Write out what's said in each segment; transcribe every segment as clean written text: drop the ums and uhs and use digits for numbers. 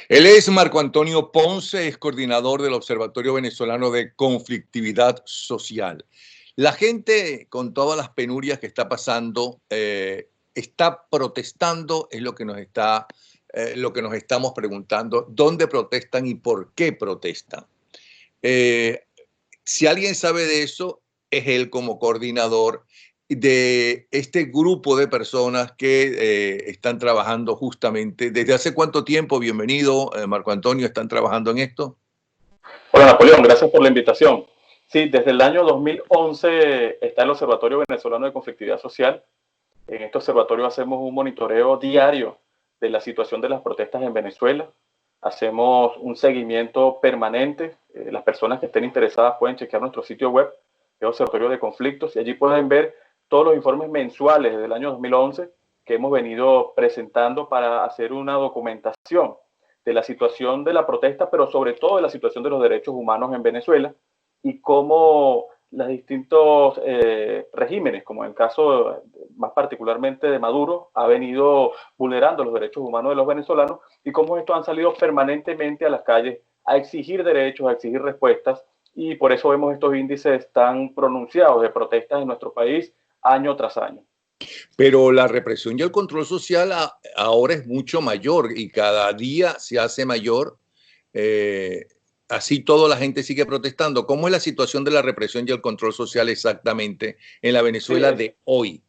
Él es Marco Antonio Ponce, es coordinador del Observatorio Venezolano de Conflictividad Social. La gente, con todas las penurias que está pasando, está protestando, es lo que nos estamos preguntando, ¿dónde protestan y por qué protestan? Si alguien sabe de eso, es él como coordinador de este grupo de personas que están trabajando justamente. ¿Desde hace cuánto tiempo? Bienvenido, Marco Antonio, ¿están trabajando en esto? Hola Napoleón, gracias por la invitación. Sí, desde el año 2011 está el Observatorio Venezolano de Conflictividad Social. En este observatorio hacemos un monitoreo diario de la situación de las protestas en Venezuela. Hacemos un seguimiento permanente. Las personas que estén interesadas pueden chequear nuestro sitio web, el Observatorio de Conflictos, y allí pueden ver todos los informes mensuales desde el año 2011 que hemos venido presentando para hacer una documentación de la situación de la protesta, pero sobre todo de la situación de los derechos humanos en Venezuela y cómo los distintos regímenes, como en el caso más particularmente de Maduro, ha venido vulnerando los derechos humanos de los venezolanos y cómo estos han salido permanentemente a las calles a exigir derechos, a exigir respuestas, y por eso vemos estos índices tan pronunciados de protestas en nuestro país año tras año. Pero la represión y el control social ahora es mucho mayor y cada día se hace mayor. Así toda la gente sigue protestando. ¿Cómo es la situación de la represión y el control social exactamente en la Venezuela de hoy?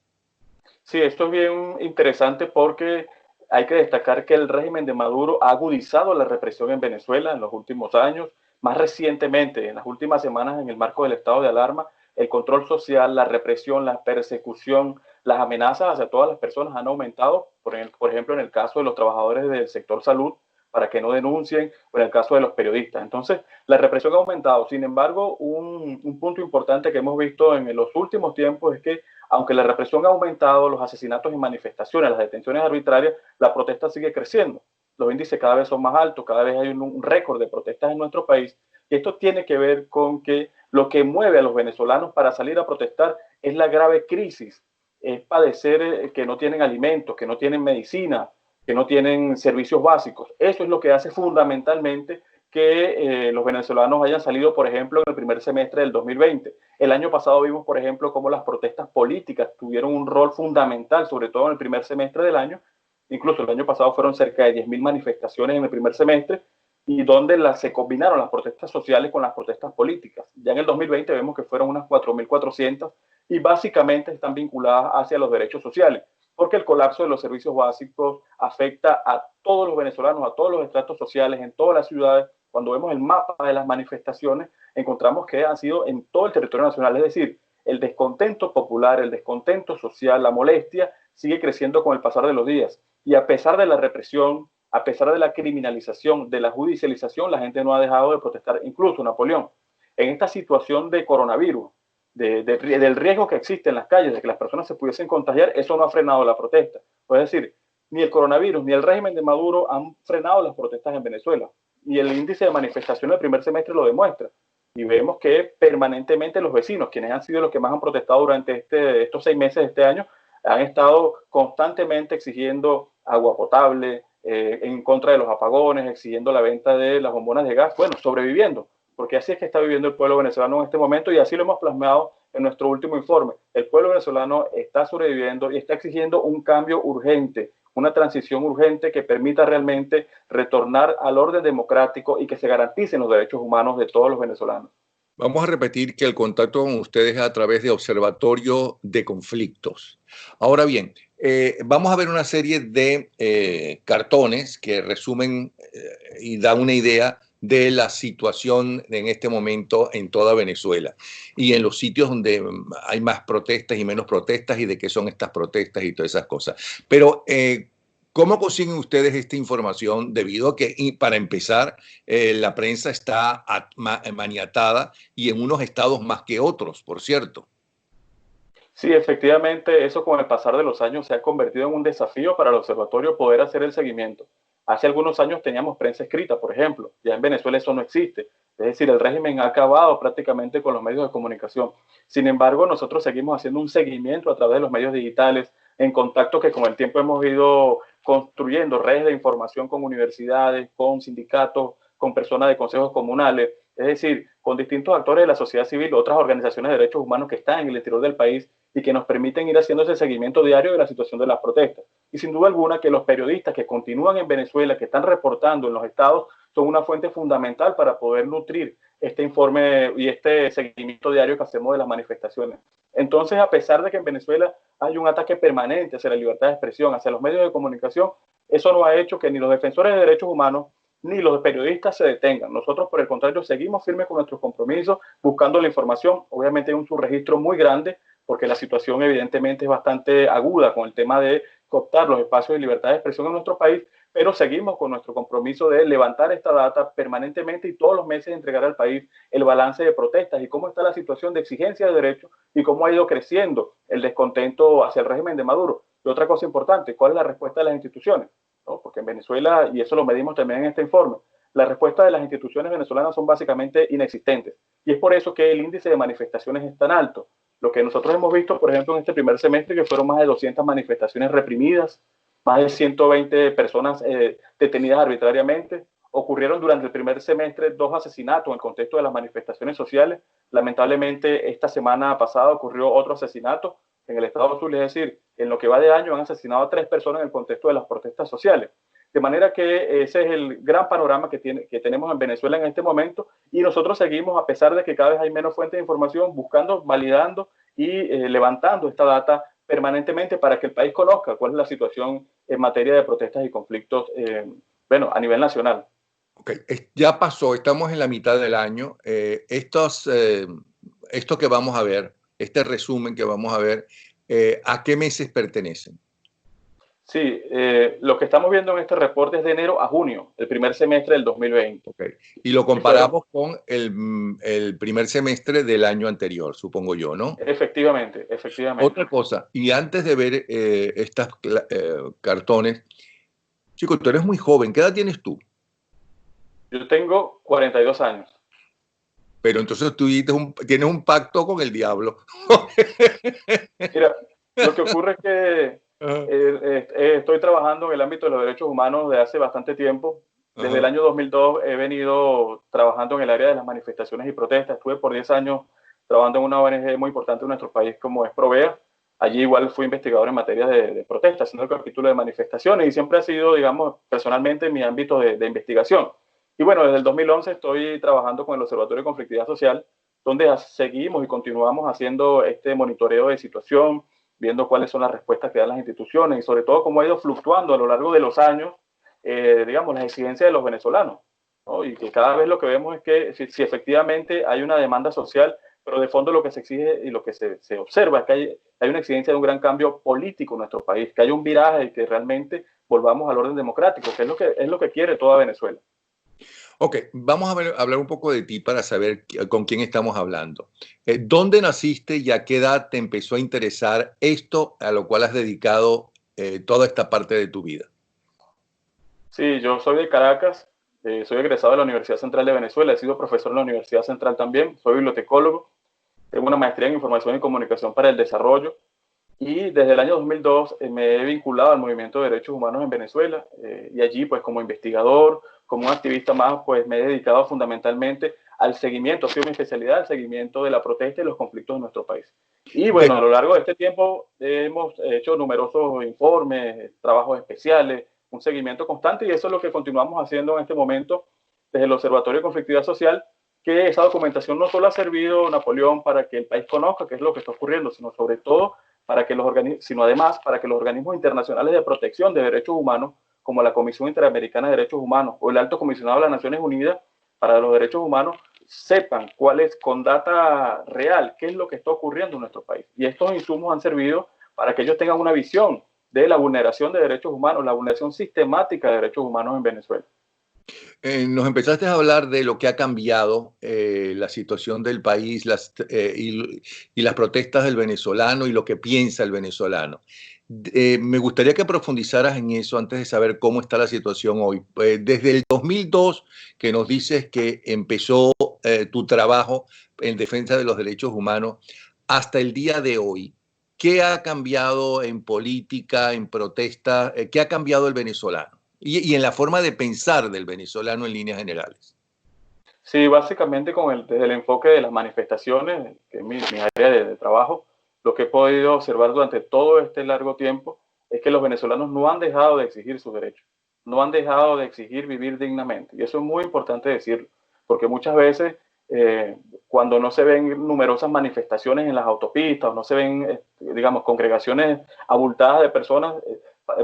Sí, esto es bien interesante porque hay que destacar que el régimen de Maduro ha agudizado la represión en Venezuela en los últimos años. Más recientemente, en las últimas semanas, en el marco del estado de alarma, el control social, la represión, la persecución, las amenazas hacia todas las personas han aumentado. Por ejemplo, en el caso de los trabajadores del sector salud, para que no denuncien, o en el caso de los periodistas. Entonces, la represión ha aumentado. Sin embargo, un punto importante que hemos visto en los últimos tiempos es que, aunque la represión ha aumentado, los asesinatos y manifestaciones, las detenciones arbitrarias, la protesta sigue creciendo. Los índices cada vez son más altos, cada vez hay un récord de protestas en nuestro país. Y esto tiene que ver con que lo que mueve a los venezolanos para salir a protestar es la grave crisis, es padecer que no tienen alimentos, que no tienen medicina, que no tienen servicios básicos. Eso es lo que hace fundamentalmente que los venezolanos hayan salido, por ejemplo, en el primer semestre del 2020. El año pasado vimos, por ejemplo, cómo las protestas políticas tuvieron un rol fundamental, sobre todo en el primer semestre del año. Incluso el año pasado fueron cerca de 10.000 manifestaciones en el primer semestre, y donde se combinaron las protestas sociales con las protestas políticas. Ya en el 2020 vemos que fueron unas 4.400 y básicamente están vinculadas hacia los derechos sociales, porque el colapso de los servicios básicos afecta a todos los venezolanos, a todos los estratos sociales, en todas las ciudades. Cuando vemos el mapa de las manifestaciones, encontramos que han sido en todo el territorio nacional, es decir, el descontento popular, el descontento social, la molestia sigue creciendo con el pasar de los días. Y a pesar de la represión, a pesar de la criminalización, de la judicialización, la gente no ha dejado de protestar. Incluso, Napoleón, en esta situación de coronavirus, del riesgo que existe en las calles, de que las personas se pudiesen contagiar, eso no ha frenado la protesta. Es decir, ni el coronavirus ni el régimen de Maduro han frenado las protestas en Venezuela. Y el índice de manifestación del primer semestre lo demuestra. Y vemos que permanentemente los vecinos, quienes han sido los que más han protestado durante estos 6 meses de este año, han estado constantemente exigiendo agua potable, en contra de los apagones, exigiendo la venta de las bombonas de gas, bueno, sobreviviendo, porque así es que está viviendo el pueblo venezolano en este momento, y así lo hemos plasmado en nuestro último informe. El pueblo venezolano está sobreviviendo y está exigiendo un cambio urgente, una transición urgente que permita realmente retornar al orden democrático y que se garanticen los derechos humanos de todos los venezolanos. Vamos a repetir que el contacto con ustedes es a través de Observatorio de Conflictos. Ahora bien, vamos a ver una serie de cartones que resumen y dan una idea de la situación en este momento en toda Venezuela y en los sitios donde hay más protestas y menos protestas y de qué son estas protestas y todas esas cosas. Pero ¿cómo consiguen ustedes esta información? Debido a que, para empezar, la prensa está maniatada y en unos estados más que otros, por cierto. Sí, efectivamente, eso con el pasar de los años se ha convertido en un desafío para el observatorio poder hacer el seguimiento. Hace algunos años teníamos prensa escrita, por ejemplo. Ya en Venezuela eso no existe. Es decir, el régimen ha acabado prácticamente con los medios de comunicación. Sin embargo, nosotros seguimos haciendo un seguimiento a través de los medios digitales, en contacto que con el tiempo hemos ido construyendo redes de información con universidades, con sindicatos, con personas de consejos comunales, es decir, con distintos actores de la sociedad civil, otras organizaciones de derechos humanos que están en el interior del país y que nos permiten ir haciendo ese seguimiento diario de la situación de las protestas. Y sin duda alguna que los periodistas que continúan en Venezuela, que están reportando en los estados, son una fuente fundamental para poder nutrir este informe y este seguimiento diario que hacemos de las manifestaciones. Entonces, a pesar de que en Venezuela hay un ataque permanente hacia la libertad de expresión, hacia los medios de comunicación, eso no ha hecho que ni los defensores de derechos humanos ni los periodistas se detengan. Nosotros, por el contrario, seguimos firmes con nuestros compromisos, buscando la información. Obviamente hay un subregistro muy grande, porque la situación evidentemente es bastante aguda con el tema de cooptar los espacios de libertad de expresión en nuestro país, pero seguimos con nuestro compromiso de levantar esta data permanentemente y todos los meses entregar al país el balance de protestas y cómo está la situación de exigencia de derechos y cómo ha ido creciendo el descontento hacia el régimen de Maduro. Y otra cosa importante, ¿cuál es la respuesta de las instituciones? ¿No? Porque en Venezuela, y eso lo medimos también en este informe, la respuesta de las instituciones venezolanas son básicamente inexistentes. Y es por eso que el índice de manifestaciones es tan alto. Lo que nosotros hemos visto, por ejemplo, en este primer semestre, que fueron más de 200 manifestaciones reprimidas, más de 120 personas detenidas arbitrariamente. Ocurrieron durante el primer semestre 2 asesinatos en el contexto de las manifestaciones sociales. Lamentablemente, esta semana pasada ocurrió otro asesinato en el estado Zulia, es decir, en lo que va de año han asesinado a 3 personas en el contexto de las protestas sociales. De manera que ese es el gran panorama que tenemos en Venezuela en este momento y nosotros seguimos, a pesar de que cada vez hay menos fuentes de información, buscando, validando y levantando esta data permanentemente para que el país conozca cuál es la situación en materia de protestas y conflictos, bueno, a nivel nacional. Okay. Ya pasó, estamos en la mitad del año. Esto que vamos a ver, este resumen que vamos a ver, ¿a qué meses pertenecen? Sí, lo que estamos viendo en este reporte es de enero a junio, el primer semestre del 2020. Okay. Y lo comparamos con el primer semestre del año anterior, supongo yo, ¿no? Efectivamente, efectivamente. Otra cosa, y antes de ver estas cartones, chico, tú eres muy joven, ¿qué edad tienes tú? Yo tengo 42 años. Pero entonces tú tienes un pacto con el diablo. Mira, lo que ocurre es que estoy trabajando en el ámbito de los derechos humanos desde hace bastante tiempo. Desde el año 2002 he venido trabajando en el área de las manifestaciones y protestas. Estuve por 10 años trabajando en una ONG muy importante en nuestro país como es Provea. Allí igual fui investigador en materia de protestas, haciendo el capítulo de manifestaciones y siempre ha sido, digamos, personalmente mi ámbito de investigación. Y bueno, desde el 2011 estoy trabajando con el Observatorio de Conflictividad Social, donde seguimos y continuamos haciendo este monitoreo de situación, viendo cuáles son las respuestas que dan las instituciones y sobre todo cómo ha ido fluctuando a lo largo de los años, digamos, las exigencias de los venezolanos, ¿no? Y que cada vez lo que vemos es que si efectivamente hay una demanda social, pero de fondo lo que se exige y lo que se observa es que hay una exigencia de un gran cambio político en nuestro país, que haya un viraje y que realmente volvamos al orden democrático, que es lo que quiere toda Venezuela. Ok, vamos a hablar un poco de ti para saber con quién estamos hablando. ¿Dónde naciste y a qué edad te empezó a interesar esto a lo cual has dedicado toda esta parte de tu vida? Sí, yo soy de Caracas, soy egresado de la Universidad Central de Venezuela, he sido profesor en la Universidad Central también, soy bibliotecólogo, tengo una maestría en Información y Comunicación para el Desarrollo y desde el año 2002 me he vinculado al movimiento de derechos humanos en Venezuela y allí pues como investigador, como un activista más, pues me he dedicado fundamentalmente al seguimiento, ha sido mi especialidad, el seguimiento de la protesta y los conflictos en nuestro país. Y bueno, a lo largo de este tiempo hemos hecho numerosos informes, trabajos especiales, un seguimiento constante y eso es lo que continuamos haciendo en este momento desde el Observatorio de Conflictividad Social, que esa documentación no solo ha servido, Napoleón, para que el país conozca qué es lo que está ocurriendo, sino sobre todo para que sino además para que los organismos internacionales de protección de derechos humanos, como la Comisión Interamericana de Derechos Humanos o el Alto Comisionado de las Naciones Unidas para los Derechos Humanos, sepan cuál es, con data real, qué es lo que está ocurriendo en nuestro país. Y estos insumos han servido para que ellos tengan una visión de la vulneración de derechos humanos, la vulneración sistemática de derechos humanos en Venezuela. Nos empezaste a hablar de lo que ha cambiado la situación del país y las protestas del venezolano y lo que piensa el venezolano. Me gustaría que profundizaras en eso antes de saber cómo está la situación hoy. Desde el 2002, que nos dices que empezó tu trabajo en defensa de los derechos humanos, hasta el día de hoy, ¿qué ha cambiado en política, en protesta? ¿Qué ha cambiado el venezolano? Y en la forma de pensar del venezolano en líneas generales. Sí, básicamente desde el enfoque de las manifestaciones, que es mi área de trabajo, lo que he podido observar durante todo este largo tiempo es que los venezolanos no han dejado de exigir sus derechos, no han dejado de exigir vivir dignamente. Y eso es muy importante decirlo, porque muchas veces eh, cuando no se ven numerosas manifestaciones en las autopistas o no se ven, digamos, congregaciones abultadas de personas,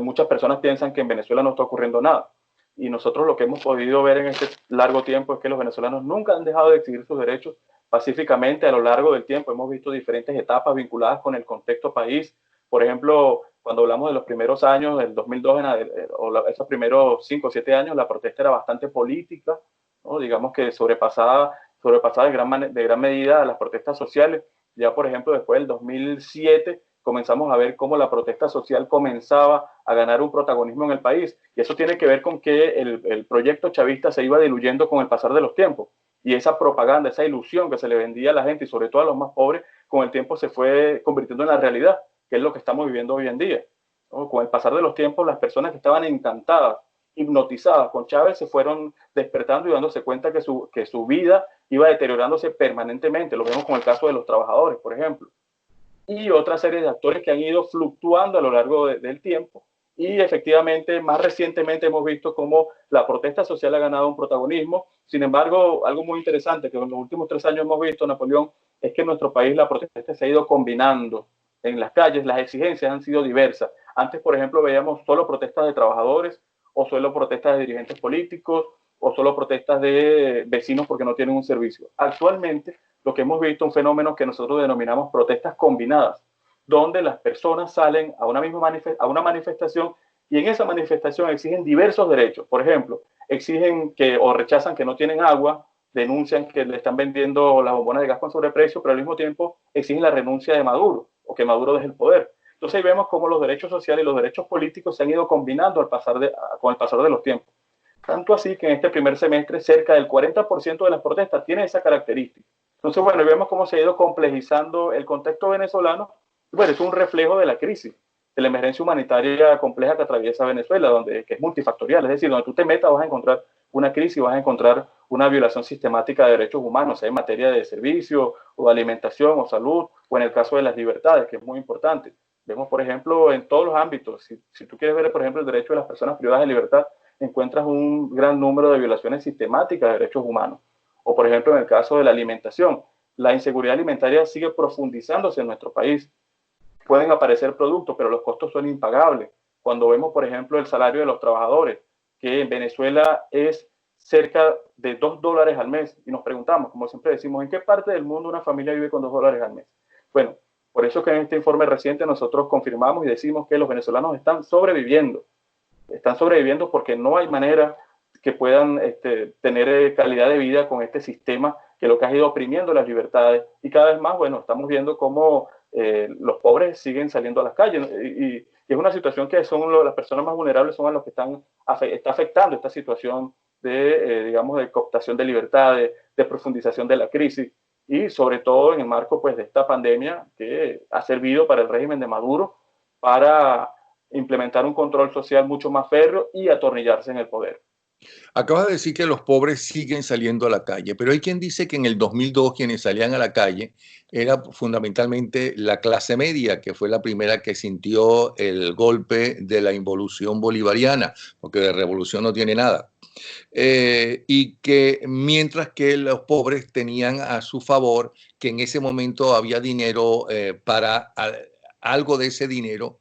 muchas personas piensan que en Venezuela no está ocurriendo nada. Y nosotros lo que hemos podido ver en este largo tiempo es que los venezolanos nunca han dejado de exigir sus derechos pacíficamente a lo largo del tiempo. Hemos visto diferentes etapas vinculadas con el contexto país. Por ejemplo, cuando hablamos de los primeros años, del 2002, esos primeros 5 o 7 años, la protesta era bastante política, ¿no? Digamos que sobrepasaba de gran medida las protestas sociales. Ya, por ejemplo, después del 2007 comenzamos a ver cómo la protesta social comenzaba a ganar un protagonismo en el país. Y eso tiene que ver con que el proyecto chavista se iba diluyendo con el pasar de los tiempos. Y esa propaganda, esa ilusión que se le vendía a la gente y sobre todo a los más pobres, con el tiempo se fue convirtiendo en la realidad, que es lo que estamos viviendo hoy en día, ¿no? Con el pasar de los tiempos, las personas que estaban encantadas, hipnotizadas con Chávez, se fueron despertando y dándose cuenta que su vida iba deteriorándose permanentemente. Lo vemos con el caso de los trabajadores, por ejemplo, y otra serie de actores que han ido fluctuando a lo largo del tiempo. Y efectivamente, más recientemente hemos visto cómo la protesta social ha ganado un protagonismo. Sin embargo, algo muy interesante que en los últimos 3 años hemos visto, Napoleón, es que en nuestro país la protesta se ha ido combinando. En las calles las exigencias han sido diversas. Antes, por ejemplo, veíamos solo protestas de trabajadores o solo protestas de dirigentes políticos o solo protestas de vecinos porque no tienen un servicio. Actualmente, lo que hemos visto es un fenómeno que nosotros denominamos protestas combinadas, donde las personas salen a una manifestación y en esa manifestación exigen diversos derechos. Por ejemplo, exigen que o rechazan que no tienen agua, denuncian que le están vendiendo las bombonas de gas con sobreprecio, pero al mismo tiempo exigen la renuncia de Maduro o que Maduro deje el poder. Entonces ahí vemos cómo los derechos sociales y los derechos políticos se han ido combinando con el pasar de los tiempos. Tanto así que en este primer semestre cerca del 40% de las protestas tiene esa característica. Entonces, bueno, vemos cómo se ha ido complejizando el contexto venezolano. Bueno, es un reflejo de la crisis, de la emergencia humanitaria compleja que atraviesa Venezuela, que es multifactorial. Es decir, donde tú te metas vas a encontrar una crisis, vas a encontrar una violación sistemática de derechos humanos, sea en materia de servicio, o de alimentación, o salud, o en el caso de las libertades, que es muy importante. Vemos, por ejemplo, en todos los ámbitos, si tú quieres ver, por ejemplo, el derecho de las personas privadas de libertad, encuentras un gran número de violaciones sistemáticas de derechos humanos. O, por ejemplo, en el caso de la alimentación, la inseguridad alimentaria sigue profundizándose en nuestro país. Pueden aparecer productos, pero los costos son impagables. Cuando vemos, por ejemplo, el salario de los trabajadores, que en Venezuela es cerca de $2 al mes, y nos preguntamos, como siempre decimos, ¿en qué parte del mundo una familia vive con $2 al mes? Bueno, por eso que en este informe reciente nosotros confirmamos y decimos que los venezolanos están sobreviviendo porque no hay manera que puedan tener calidad de vida con este sistema que lo que ha ido oprimiendo las libertades. Y cada vez más, bueno, estamos viendo cómo los pobres siguen saliendo a las calles. Y es una situación que las personas más vulnerables son a los que está afectando esta situación digamos, de cooptación de libertades, de profundización de la crisis. Y sobre todo en el marco pues, de esta pandemia que ha servido para el régimen de Maduro para implementar un control social mucho más férreo y atornillarse en el poder. Acabas de decir que los pobres siguen saliendo a la calle, pero hay quien dice que en el 2002 quienes salían a la calle era fundamentalmente la clase media, que fue la primera que sintió el golpe de la involución bolivariana, porque de revolución no tiene nada. Y que mientras que los pobres tenían a su favor que en ese momento había dinero para algo de ese dinero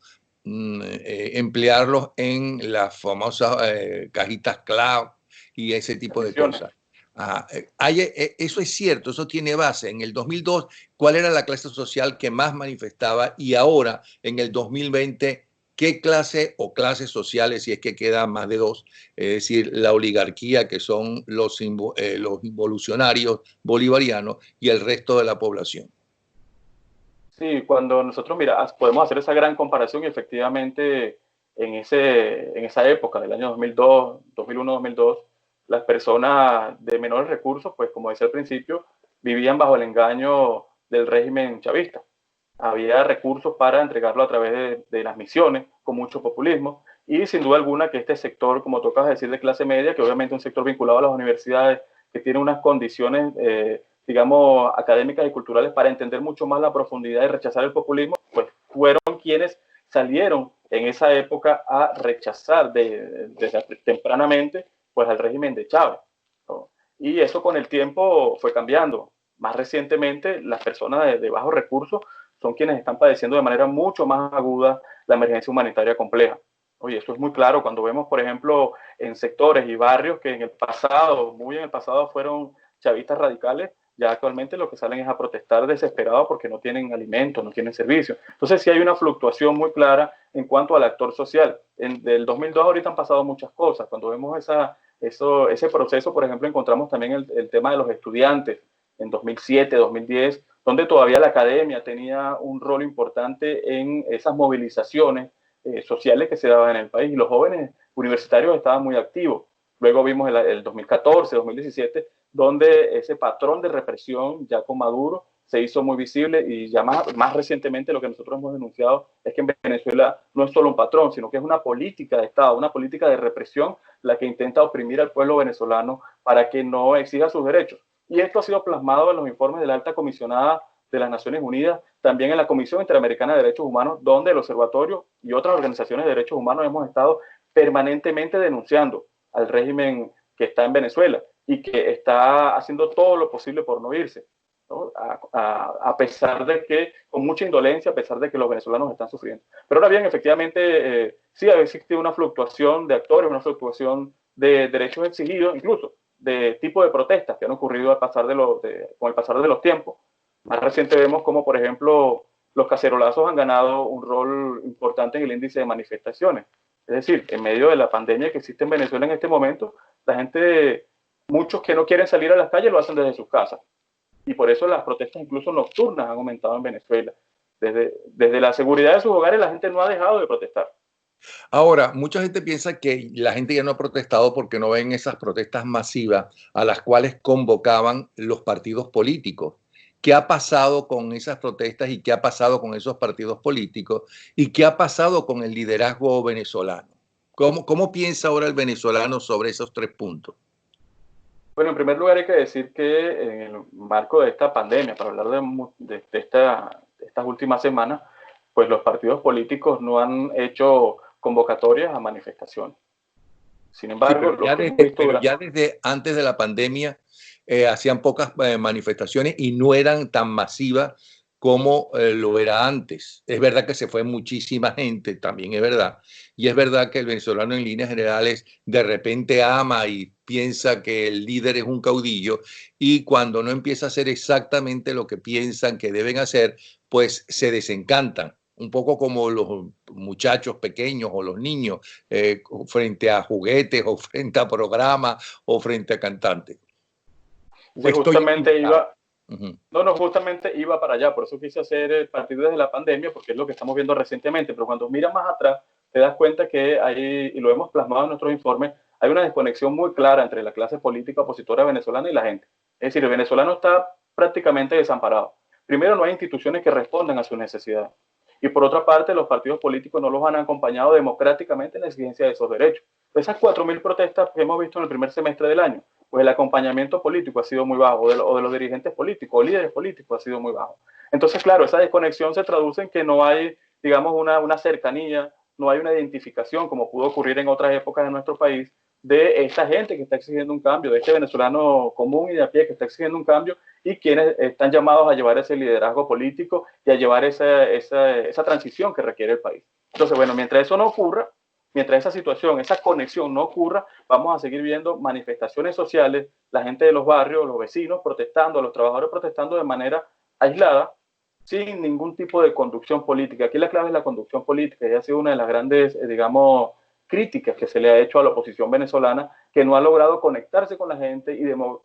emplearlos en las famosas cajitas CLAV y ese tipo de cosas. Eso es cierto, eso tiene base. En el 2002, ¿cuál era la clase social que más manifestaba? Y ahora, en el 2020, ¿qué clase o clases sociales, si es que quedan más de dos, es decir, la oligarquía, que son los involucionarios bolivarianos, y el resto de la población? Sí, cuando nosotros, mira, podemos hacer esa gran comparación y efectivamente en esa época del año 2002, 2001, 2002, las personas de menores recursos, pues como decía al principio, vivían bajo el engaño del régimen chavista. había recursos para entregarlo a través de las misiones, con mucho populismo, y sin duda alguna que este sector, como tocas decir, de clase media, que obviamente es un sector vinculado a las universidades, que tiene unas condiciones, digamos, académicas y culturales para entender mucho más la profundidad y rechazar el populismo, pues fueron quienes salieron en esa época a rechazar desde tempranamente pues al régimen de Chávez, ¿no? Y eso con el tiempo fue cambiando. Más recientemente, las personas de bajos recursos son quienes están padeciendo de manera mucho más aguda la emergencia humanitaria compleja. Oye, eso es muy claro cuando vemos, por ejemplo, en sectores y barrios que en el pasado, muy en el pasado, fueron chavistas radicales, ya actualmente lo que salen es a protestar desesperados porque no tienen alimentos, no tienen servicios. Entonces sí hay una fluctuación muy clara en cuanto al actor social. Del 2002 ahorita han pasado muchas cosas. Cuando vemos ese proceso, por ejemplo, encontramos también el tema de los estudiantes en 2007, 2010, donde todavía la academia tenía un rol importante en esas movilizaciones sociales que se daban en el país y los jóvenes universitarios estaban muy activos. Luego vimos el 2014, 2017, donde ese patrón de represión ya con Maduro se hizo muy visible y ya más recientemente lo que nosotros hemos denunciado es que en Venezuela no es solo un patrón, sino que es una política de Estado, una política de represión la que intenta oprimir al pueblo venezolano para que no exija sus derechos. Y esto ha sido plasmado en los informes de la alta comisionada de las Naciones Unidas, también en la Comisión Interamericana de Derechos Humanos, donde el Observatorio y otras organizaciones de derechos humanos hemos estado permanentemente denunciando al régimen que está en Venezuela y que está haciendo todo lo posible por no irse, ¿no? A pesar de que, con mucha indolencia, a pesar de que los venezolanos están sufriendo. Pero ahora bien, efectivamente, sí ha existido una fluctuación de actores, una fluctuación de derechos exigidos, incluso de tipo de protestas que han ocurrido con el pasar de los tiempos. Más reciente vemos como, por ejemplo, los cacerolazos han ganado un rol importante en el índice de manifestaciones. Es decir, en medio de la pandemia que existe en Venezuela en este momento, la gente, muchos que no quieren salir a las calles lo hacen desde sus casas. Y por eso las protestas incluso nocturnas han aumentado en Venezuela. Desde la seguridad de sus hogares la gente no ha dejado de protestar. Ahora, mucha gente piensa que la gente ya no ha protestado porque no ven esas protestas masivas a las cuales convocaban los partidos políticos. ¿Qué ha pasado con esas protestas y qué ha pasado con esos partidos políticos y qué ha pasado con el liderazgo venezolano? ¿Cómo piensa ahora el venezolano sobre esos tres puntos? Bueno, en primer lugar hay que decir que en el marco de esta pandemia, para hablar de estas últimas semanas, pues los partidos políticos no han hecho convocatorias a manifestaciones. Sin Sí, embargo, lo que hemos visto pero durante... ya desde antes de la pandemia hacían pocas manifestaciones y no eran tan masivas como lo era antes. Es verdad que se fue muchísima gente, también es verdad. Y es verdad que el venezolano en líneas generales de repente ama y piensa que el líder es un caudillo y cuando no empieza a hacer exactamente lo que piensan que deben hacer, pues se desencantan. Un poco como los muchachos pequeños o los niños frente a juguetes o frente a programas o frente a cantantes. O Sí, estoy justamente equivocado. iba, Uh-huh. no, justamente iba para allá, por eso quise hacer el partido desde la pandemia, porque es lo que estamos viendo recientemente, pero cuando miras más atrás, te das cuenta que hay, y lo hemos plasmado en nuestros informes, hay una desconexión muy clara entre la clase política opositora venezolana y la gente. Es decir, el venezolano está prácticamente desamparado. Primero, no hay instituciones que respondan a sus necesidades. Y por otra parte, los partidos políticos no los han acompañado democráticamente en la exigencia de esos derechos. Esas 4.000 protestas que hemos visto en el primer semestre del año, pues el acompañamiento político ha sido muy bajo, o de los dirigentes políticos o líderes políticos ha sido muy bajo. Entonces, claro, esa desconexión se traduce en que no hay, digamos, una cercanía, no hay una identificación, como pudo ocurrir en otras épocas de nuestro país, de esta gente que está exigiendo un cambio, de este venezolano común y de a pie que está exigiendo un cambio y quienes están llamados a llevar ese liderazgo político y a llevar esa transición que requiere el país. Entonces, bueno, mientras eso no ocurra, mientras esa situación, esa conexión no ocurra, vamos a seguir viendo manifestaciones sociales, la gente de los barrios, los vecinos protestando, los trabajadores protestando de manera aislada, sin ningún tipo de conducción política. Aquí la clave es la conducción política y ha sido una de las grandes, digamos, críticas que se le ha hecho a la oposición venezolana, que no ha logrado conectarse con la gente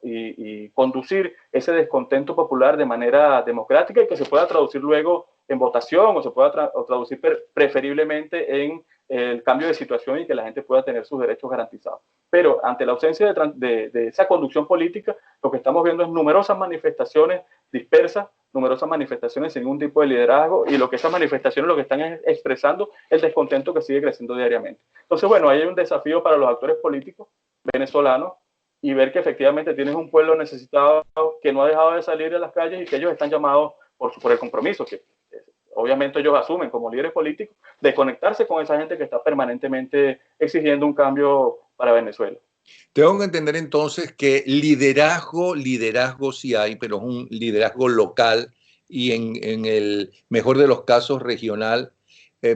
y conducir ese descontento popular de manera democrática y que se pueda traducir luego en votación o se pueda traducir preferiblemente en el cambio de situación y que la gente pueda tener sus derechos garantizados. Pero ante la ausencia de esa conducción política, lo que estamos viendo es numerosas manifestaciones dispersas, numerosas manifestaciones sin ningún tipo de liderazgo, y lo que esas manifestaciones lo que están es expresando el descontento que sigue creciendo diariamente. Entonces, bueno, ahí hay un desafío para los actores políticos venezolanos y ver que efectivamente tienes un pueblo necesitado que no ha dejado de salir a las calles y que ellos están llamados por el compromiso que obviamente ellos asumen como líderes políticos de conectarse con esa gente que está permanentemente exigiendo un cambio para Venezuela. Tengo que entender entonces que liderazgo sí hay, pero es un liderazgo local y en el mejor de los casos regional.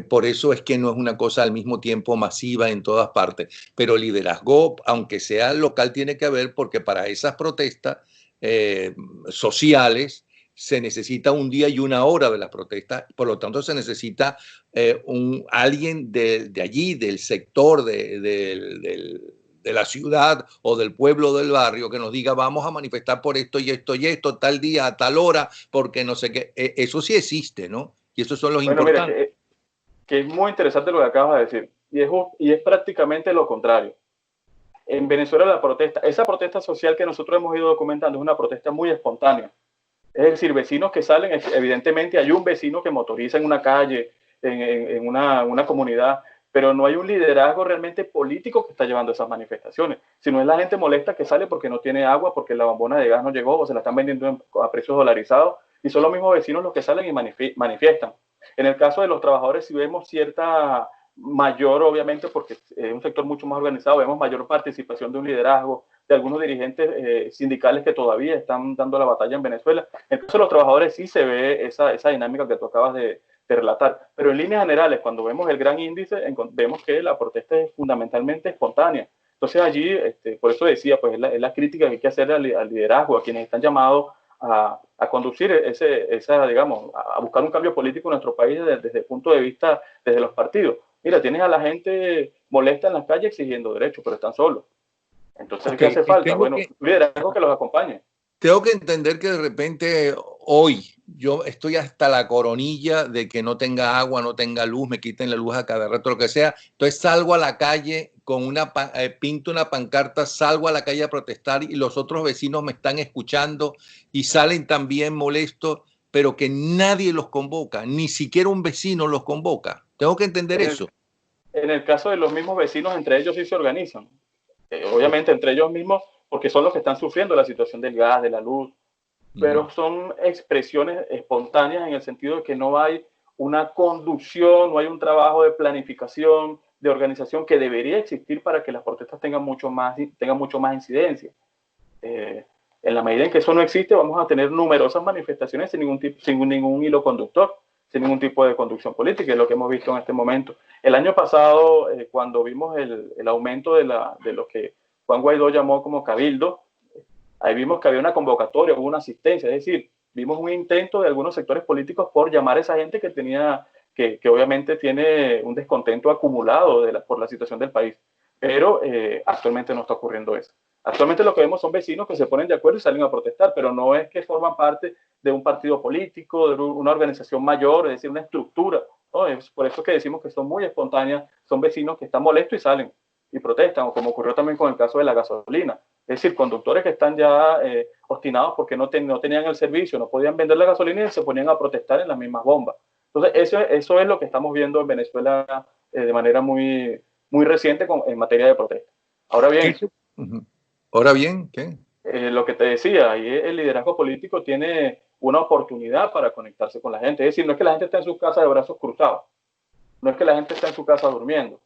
Por eso es que no es una cosa al mismo tiempo masiva en todas partes. Pero liderazgo, aunque sea local, tiene que haber porque para esas protestas sociales se necesita un día y una hora de las protestas. Por lo tanto, se necesita alguien de allí, del sector, de la ciudad o del pueblo o del barrio que nos diga vamos a manifestar por esto y esto y esto, tal día, a tal hora, porque no sé qué. Eso sí existe, ¿no? Y esos son los Bueno, mira, importantes. que es muy interesante lo que acabas de decir. Y es prácticamente lo contrario. En Venezuela la protesta, esa protesta social que nosotros hemos ido documentando es una protesta muy espontánea. Es decir, vecinos que salen, evidentemente hay un vecino que motoriza en una calle, en una comunidad, pero no hay un liderazgo realmente político que está llevando esas manifestaciones, sino es la gente molesta que sale porque no tiene agua, porque la bombona de gas no llegó o se la están vendiendo a precios dolarizados, y son los mismos vecinos los que salen y manifiestan. En el caso de los trabajadores, si vemos cierta mayor, obviamente, porque es un sector mucho más organizado, vemos mayor participación de un liderazgo, de algunos dirigentes sindicales que todavía están dando la batalla en Venezuela. Entonces los trabajadores sí se ve esa dinámica que tú acabas de relatar. Pero en líneas generales, cuando vemos el gran índice, vemos que la protesta es fundamentalmente espontánea. Entonces allí, por eso decía, pues es la crítica que hay que hacer al liderazgo, a quienes están llamados a conducir digamos, a buscar un cambio político en nuestro país desde el punto de vista, desde los partidos. Mira, tienes a la gente molesta en las calles exigiendo derechos, pero están solos. Entonces, ¿qué hace falta? Bueno, un liderazgo que los acompañe. Tengo que entender que de repente hoy yo estoy hasta la coronilla de que no tenga agua, no tenga luz, me quiten la luz a cada rato, lo que sea. Entonces salgo a la calle con pinto una pancarta, salgo a la calle a protestar y los otros vecinos me están escuchando y salen también molestos, pero que nadie los convoca, ni siquiera un vecino los convoca. Tengo que entender eso. En el caso de los mismos vecinos, entre ellos sí se organizan. Obviamente entre ellos mismos, porque son los que están sufriendo la situación del gas, de la luz, pero son expresiones espontáneas en el sentido de que no hay una conducción, no hay un trabajo de planificación, de organización que debería existir para que las protestas tengan mucho más incidencia. En la medida en que eso no existe, vamos a tener numerosas manifestaciones sin ningún hilo conductor, sin ningún tipo de conducción política, es lo que hemos visto en este momento. El año pasado, cuando vimos el aumento de lo que Juan Guaidó llamó como cabildo, ahí vimos que había una convocatoria, hubo una asistencia, es decir, vimos un intento de algunos sectores políticos por llamar a esa gente que obviamente tiene un descontento acumulado por la situación del país, pero actualmente no está ocurriendo eso. Actualmente lo que vemos son vecinos que se ponen de acuerdo y salen a protestar, pero no es que forman parte de un partido político, de una organización mayor, es decir, una estructura, ¿no? Es por eso que decimos que son muy espontáneas, son vecinos que están molestos y salen y protestan, o como ocurrió también con el caso de la gasolina. Es decir, conductores que están ya obstinados porque no tenían el servicio, no podían vender la gasolina y se ponían a protestar en las mismas bombas. Entonces, eso es lo que estamos viendo en Venezuela de manera muy, muy reciente en materia de protesta. Ahora bien, Ahora bien, ¿qué? Lo que te decía, ahí el liderazgo político tiene una oportunidad para conectarse con la gente. Es decir, no es que la gente esté en su casa de brazos cruzados, no es que la gente esté en su casa durmiendo,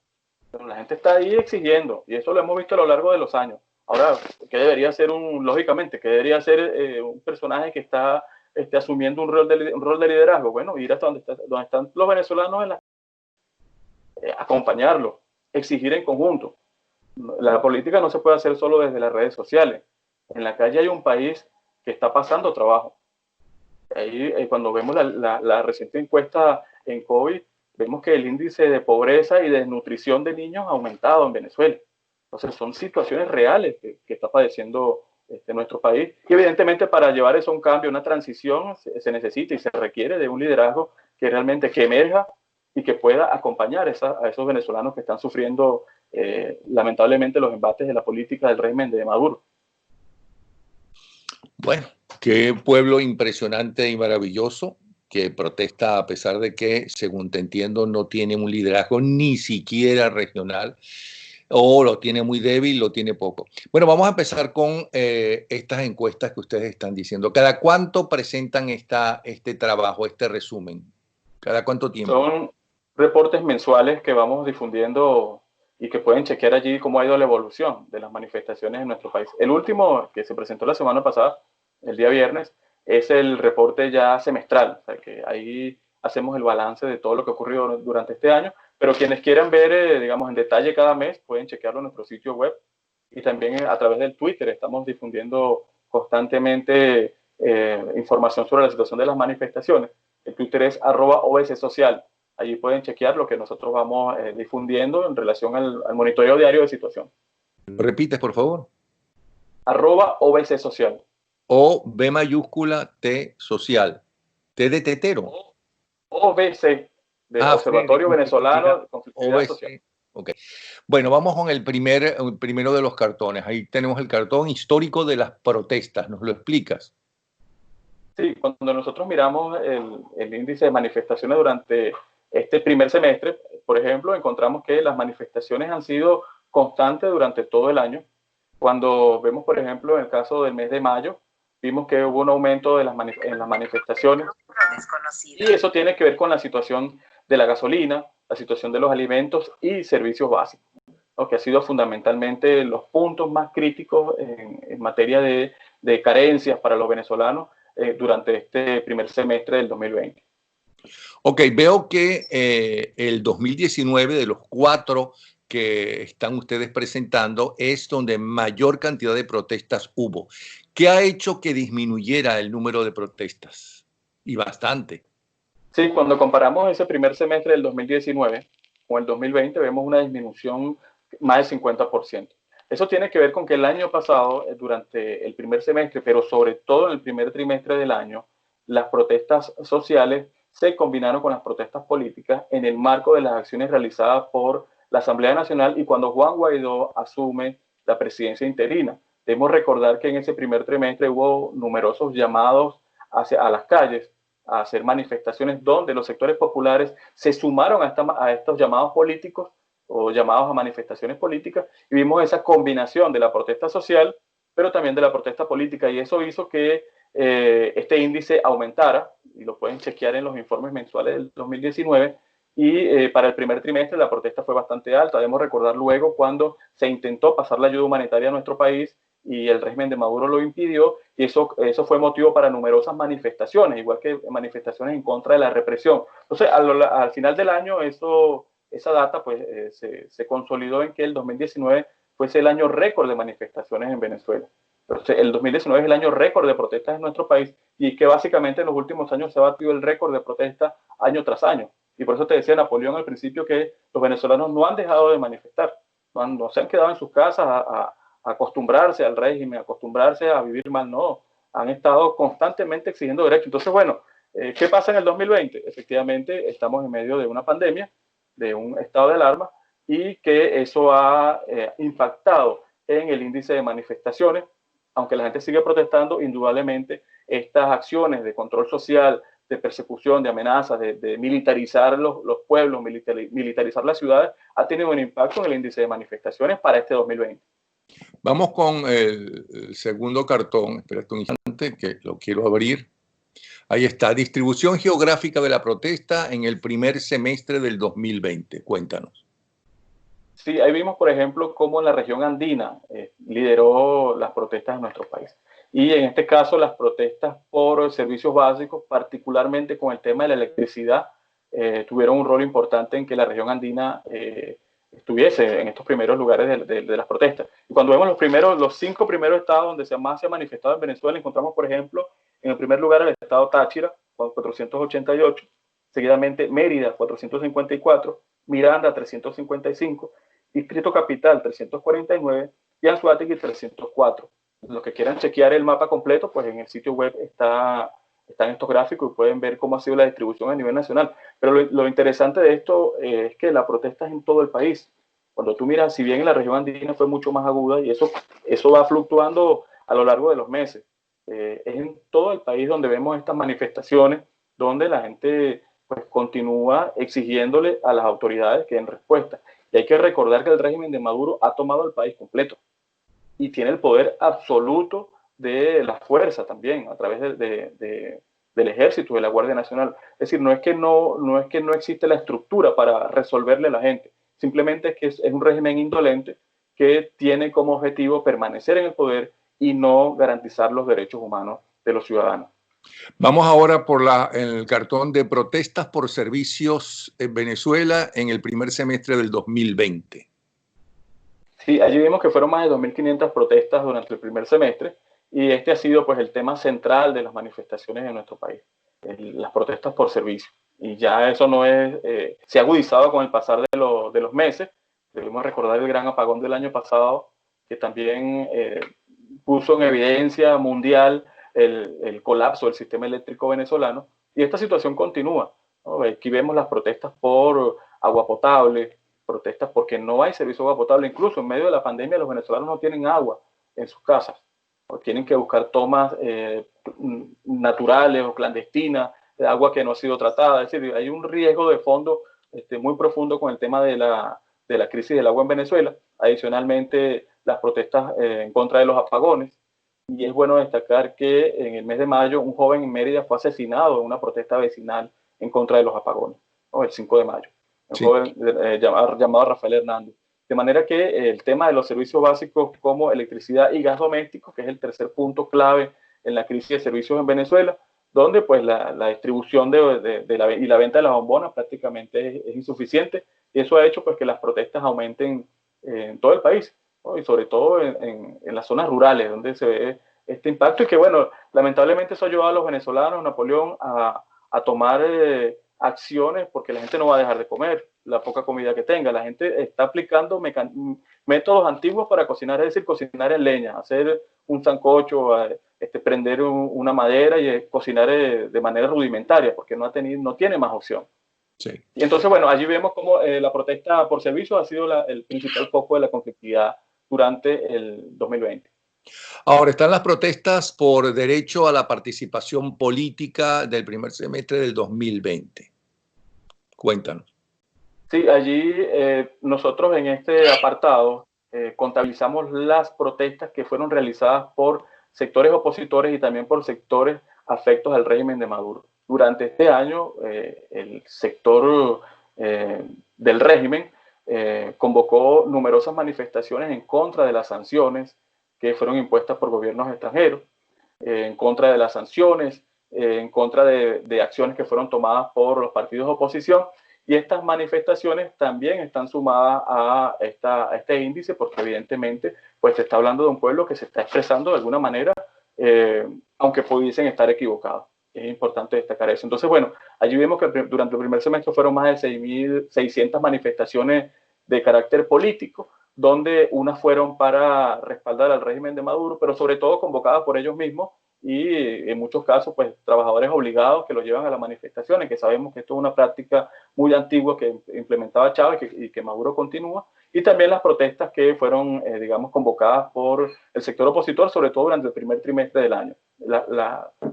pero la gente está ahí exigiendo, y eso lo hemos visto a lo largo de los años. Ahora, ¿qué debería ser lógicamente, qué debería ser un personaje que está asumiendo un rol de liderazgo? Bueno, ir hasta donde están los venezolanos, acompañarlos, exigir en conjunto. La política no se puede hacer solo desde las redes sociales. En la calle hay un país que está pasando trabajo. Ahí, cuando vemos la reciente encuesta en COVID, vemos que el índice de pobreza y desnutrición de niños ha aumentado en Venezuela. Entonces son situaciones reales que está padeciendo nuestro país. Y evidentemente para llevar eso a un cambio, una transición, se necesita y se requiere de un liderazgo que realmente emerja y que pueda acompañar a esos venezolanos que están sufriendo lamentablemente los embates de la política del régimen de Maduro. Bueno, qué pueblo impresionante y maravilloso que protesta a pesar de que, según te entiendo, no tiene un liderazgo ni siquiera regional, o lo tiene muy débil, lo tiene poco. Bueno, vamos a empezar con estas encuestas que ustedes están diciendo. ¿Cada cuánto presentan este trabajo, este resumen? ¿Cada cuánto tiempo? Son reportes mensuales que vamos difundiendo y que pueden chequear allí cómo ha ido la evolución de las manifestaciones en nuestro país. El último, que se presentó la semana pasada, el día viernes, es el reporte ya semestral, o sea que ahí hacemos el balance de todo lo que ocurrió durante este año, pero quienes quieran ver, digamos, en detalle cada mes, pueden chequearlo en nuestro sitio web y también a través del Twitter estamos difundiendo constantemente información sobre la situación de las manifestaciones. El Twitter es @OBSSocial. Allí pueden chequear lo que nosotros vamos difundiendo en relación al monitoreo diario de situación. ¿Repites, por favor? @OBSSocial. O B mayúscula T social. T de tetero. OBC, de Observatorio Venezolano de Conflictividad Social. Okay. Bueno, vamos con el primero de los cartones. Ahí tenemos el cartón histórico de las protestas. ¿Nos lo explicas? Sí, cuando nosotros miramos el índice de manifestaciones durante este primer semestre, por ejemplo, encontramos que las manifestaciones han sido constantes durante todo el año. Cuando vemos, por ejemplo, en el caso del mes de mayo, vimos que hubo un aumento en las manifestaciones. Y eso tiene que ver con la situación de la gasolina, la situación de los alimentos y servicios básicos, lo que ha sido fundamentalmente los puntos más críticos en materia de carencias para los venezolanos durante este primer semestre del 2020. Ok, veo que el 2019, de los 4 que están ustedes presentando, es donde mayor cantidad de protestas hubo. ¿Qué ha hecho que disminuyera el número de protestas? Y bastante. Sí, cuando comparamos ese primer semestre del 2019 con el 2020, vemos una disminución más del 50%. Eso tiene que ver con que el año pasado, durante el primer semestre, pero sobre todo en el primer trimestre del año, las protestas sociales se combinaron con las protestas políticas en el marco de las acciones realizadas por la Asamblea Nacional y cuando Juan Guaidó asume la presidencia interina. Debemos recordar que en ese primer trimestre hubo numerosos llamados a las calles a hacer manifestaciones donde los sectores populares se sumaron a estos llamados políticos o llamados a manifestaciones políticas y vimos esa combinación de la protesta social, pero también de la protesta política y eso hizo que este índice aumentara y lo pueden chequear en los informes mensuales del 2019 y para el primer trimestre la protesta fue bastante alta. Debemos recordar luego cuando se intentó pasar la ayuda humanitaria a nuestro país y el régimen de Maduro lo impidió y eso fue motivo para numerosas manifestaciones, igual que manifestaciones en contra de la represión. Entonces, al final del año, esa data pues, se consolidó en que el 2019 fuese el año récord de manifestaciones en Venezuela. Entonces, el 2019 es el año récord de protestas en nuestro país y que básicamente en los últimos años se ha batido el récord de protestas año tras año. Y por eso te decía Napoleón al principio que los venezolanos no han dejado de manifestar, no se han quedado en sus casas a acostumbrarse al régimen, acostumbrarse a vivir mal, no. Han estado constantemente exigiendo derechos. Entonces, bueno, ¿qué pasa en el 2020? Efectivamente, estamos en medio de una pandemia, de un estado de alarma, y que eso ha impactado en el índice de manifestaciones. Aunque la gente sigue protestando, indudablemente estas acciones de control social, de persecución, de amenazas, de militarizar los pueblos, militarizar las ciudades, ha tenido un impacto en el índice de manifestaciones para este 2020. Vamos con el segundo cartón. Espérate un instante que lo quiero abrir. Ahí está, distribución geográfica de la protesta en el primer semestre del 2020. Cuéntanos. Sí, ahí vimos, por ejemplo, cómo la región andina lideró las protestas en nuestro país. Y en este caso, las protestas por servicios básicos, particularmente con el tema de la electricidad, tuvieron un rol importante en que la región andina estuviese en estos primeros lugares de las protestas. Y cuando vemos los 5 primeros estados donde más se ha manifestado en Venezuela, encontramos, por ejemplo, en el primer lugar el estado Táchira, con 488, seguidamente Mérida, 454, Miranda, 355, Distrito Capital, 349 y Anzoátegui, 304. Los que quieran chequear el mapa completo, pues en el sitio web están estos gráficos y pueden ver cómo ha sido la distribución a nivel nacional. Pero lo interesante de esto es que la protesta es en todo el país. Cuando tú miras, si bien en la región andina fue mucho más aguda, y eso va fluctuando a lo largo de los meses, es en todo el país donde vemos estas manifestaciones, donde la gente pues continúa exigiéndole a las autoridades que den respuesta. Y hay que recordar que el régimen de Maduro ha tomado el país completo y tiene el poder absoluto de la fuerza también, a través del ejército, de la Guardia Nacional. Es decir, no es que no existe la estructura para resolverle a la gente, simplemente es que es un régimen indolente que tiene como objetivo permanecer en el poder y no garantizar los derechos humanos de los ciudadanos. Vamos ahora por el cartón de protestas por servicios en Venezuela en el primer semestre del 2020. Sí, allí vimos que fueron más de 2.500 protestas durante el primer semestre y este ha sido pues el tema central de las manifestaciones en nuestro país, las protestas por servicio. Y ya eso no es, se ha agudizado con el pasar de los meses. Debemos recordar el gran apagón del año pasado, que también puso en evidencia mundial el colapso del sistema eléctrico venezolano. Y esta situación continúa, ¿no? Aquí vemos las protestas por agua potable, protestas porque no hay servicio de agua potable. Incluso en medio de la pandemia los venezolanos no tienen agua en sus casas, o tienen que buscar tomas naturales o clandestinas de agua que no ha sido tratada. Es decir, hay un riesgo de fondo muy profundo con el tema de la crisis del agua en Venezuela. Adicionalmente, las protestas en contra de los apagones. Y es bueno destacar que en el mes de mayo un joven en Mérida fue asesinado en una protesta vecinal en contra de los apagones, ¿no? El 5 de mayo. Un Sí. joven llamado Rafael Hernández. De manera que el tema de los servicios básicos como electricidad y gas doméstico, que es el tercer punto clave en la crisis de servicios en Venezuela, donde pues la distribución y la venta de las bombonas prácticamente es insuficiente, y eso ha hecho pues que las protestas aumenten en todo el país, ¿no? Y sobre todo en las zonas rurales, donde se ve este impacto, y que bueno, lamentablemente eso ha ayudado a los venezolanos, Napoleón, a tomar acciones, porque la gente no va a dejar de comer la poca comida que tenga. La gente está aplicando métodos antiguos para cocinar, es decir, cocinar en leña, hacer un sancocho, prender una madera y cocinar de manera rudimentaria, porque no tiene más opción. Sí. Y entonces, bueno, allí vemos cómo la protesta por servicios ha sido el principal foco de la conflictividad durante el 2020. Ahora están las protestas por derecho a la participación política del primer semestre del 2020. Cuéntanos. Sí, allí nosotros en este apartado contabilizamos las protestas que fueron realizadas por sectores opositores y también por sectores afectos al régimen de Maduro. Durante este año, el sector del régimen convocó numerosas manifestaciones en contra de las sanciones que fueron impuestas por gobiernos extranjeros, en contra de las sanciones, en contra de acciones que fueron tomadas por los partidos de oposición. Y estas manifestaciones también están sumadas a este índice porque evidentemente pues se está hablando de un pueblo que se está expresando de alguna manera, aunque pudiesen estar equivocados. Es importante destacar eso. Entonces, bueno, allí vemos que durante el primer semestre fueron más de 6.600 manifestaciones de carácter político, donde unas fueron para respaldar al régimen de Maduro, pero sobre todo convocadas por ellos mismos y en muchos casos pues trabajadores obligados que los llevan a las manifestaciones, que sabemos que esto es una práctica muy antigua que implementaba Chávez y que Maduro continúa, y también las protestas que fueron digamos convocadas por el sector opositor, sobre todo durante el primer trimestre del año.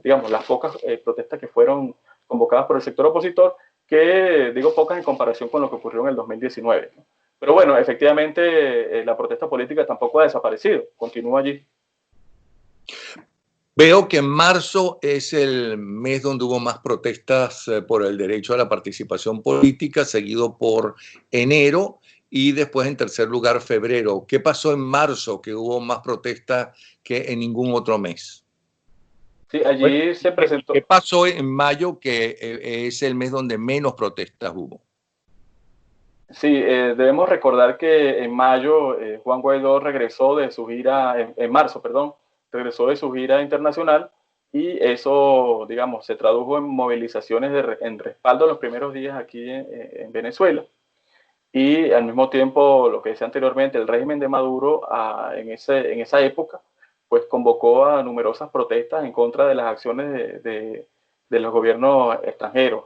Digamos, las pocas protestas que fueron convocadas por el sector opositor, que digo pocas en comparación con lo que ocurrió en el 2019, ¿no? Pero bueno, efectivamente la protesta política tampoco ha desaparecido, continúa allí. Veo que en marzo es el mes donde hubo más protestas por el derecho a la participación política, seguido por enero y después en tercer lugar febrero. ¿Qué pasó en marzo que hubo más protestas que en ningún otro mes? Sí, allí se presentó. ¿Qué pasó en mayo que es el mes donde menos protestas hubo? Sí, debemos recordar que en mayo Juan Guaidó regresó de su gira, en marzo, perdón, regresó de su gira internacional y eso, digamos, se tradujo en movilizaciones en respaldo a los primeros días aquí en Venezuela. Y al mismo tiempo, lo que decía anteriormente, el régimen de Maduro en esa época, pues convocó a numerosas protestas en contra de las acciones de los gobiernos extranjeros,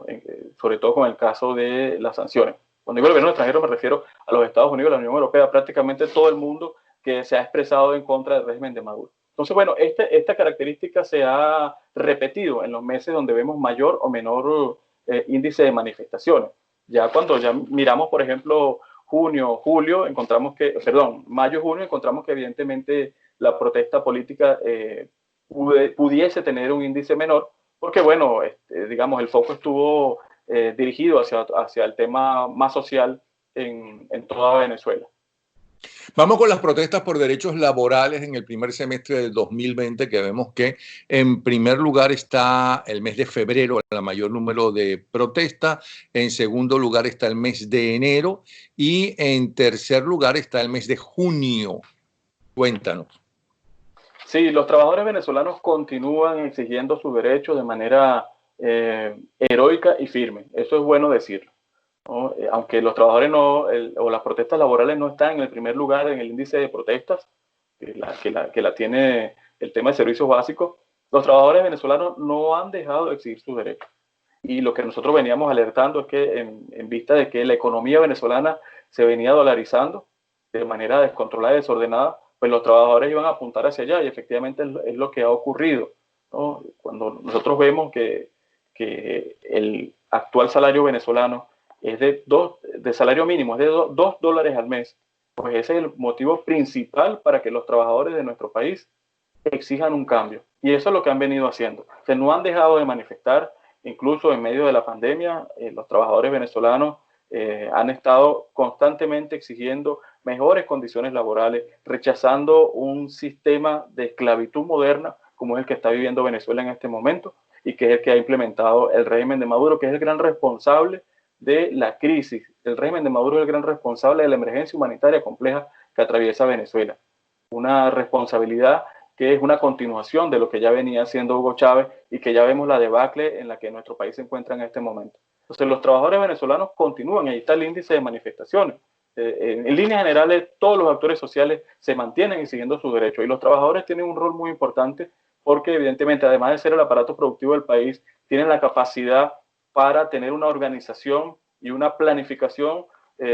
sobre todo con el caso de las sanciones. Cuando digo el gobierno extranjero me refiero a los Estados Unidos, la Unión Europea, prácticamente todo el mundo que se ha expresado en contra del régimen de Maduro. Entonces, bueno, esta característica se ha repetido en los meses donde vemos mayor o menor índice de manifestaciones. Ya cuando ya miramos, por ejemplo, junio, julio, encontramos que, perdón, mayo, junio, encontramos que evidentemente la protesta política pudiese tener un índice menor, porque bueno, digamos, el foco estuvo dirigido hacia el tema más social en toda Venezuela. Vamos con las protestas por derechos laborales en el primer semestre del 2020, que vemos que en primer lugar está el mes de febrero, el mayor número de protestas, en segundo lugar está el mes de enero y en tercer lugar está el mes de junio. Cuéntanos. Sí, los trabajadores venezolanos continúan exigiendo sus derechos de manera heroica y firme. Eso es bueno decirlo, ¿no? Aunque los trabajadores o las protestas laborales no están en el primer lugar en el índice de protestas, que la tiene el tema de servicios básicos, los trabajadores venezolanos no han dejado de exigir sus derechos. Y lo que nosotros veníamos alertando es que en vista de que la economía venezolana se venía dolarizando de manera descontrolada y desordenada, pues los trabajadores iban a apuntar hacia allá y efectivamente es lo que ha ocurrido, ¿no? Cuando nosotros vemos que el actual salario venezolano es de salario mínimo, es de $2 al mes, pues ese es el motivo principal para que los trabajadores de nuestro país exijan un cambio. Y eso es lo que han venido haciendo. O sea, no han dejado de manifestar, incluso en medio de la pandemia, los trabajadores venezolanos han estado constantemente exigiendo mejores condiciones laborales, rechazando un sistema de esclavitud moderna como es el que está viviendo Venezuela en este momento y que es el que ha implementado el régimen de Maduro, que es el gran responsable de la crisis. El régimen de Maduro es el gran responsable de la emergencia humanitaria compleja que atraviesa Venezuela. Una responsabilidad que es una continuación de lo que ya venía haciendo Hugo Chávez y que ya vemos la debacle en la que nuestro país se encuentra en este momento. Entonces los trabajadores venezolanos continúan, ahí está el índice de manifestaciones. En líneas generales, todos los actores sociales se mantienen exigiendo sus derechos y los trabajadores tienen un rol muy importante porque evidentemente, además de ser el aparato productivo del país, tienen la capacidad para tener una organización y una planificación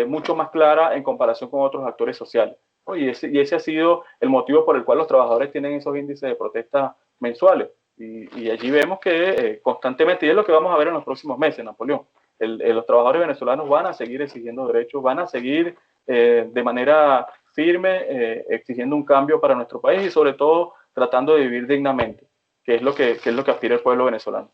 mucho más clara en comparación con otros actores sociales. Y ese ha sido el motivo por el cual los trabajadores tienen esos índices de protesta mensuales. Y allí vemos que constantemente, y es lo que vamos a ver en los próximos meses, Napoleón, los trabajadores venezolanos van a seguir exigiendo derechos, van a seguir de manera firme exigiendo un cambio para nuestro país y sobre todo tratando de vivir dignamente, que es lo que aspira el pueblo venezolano.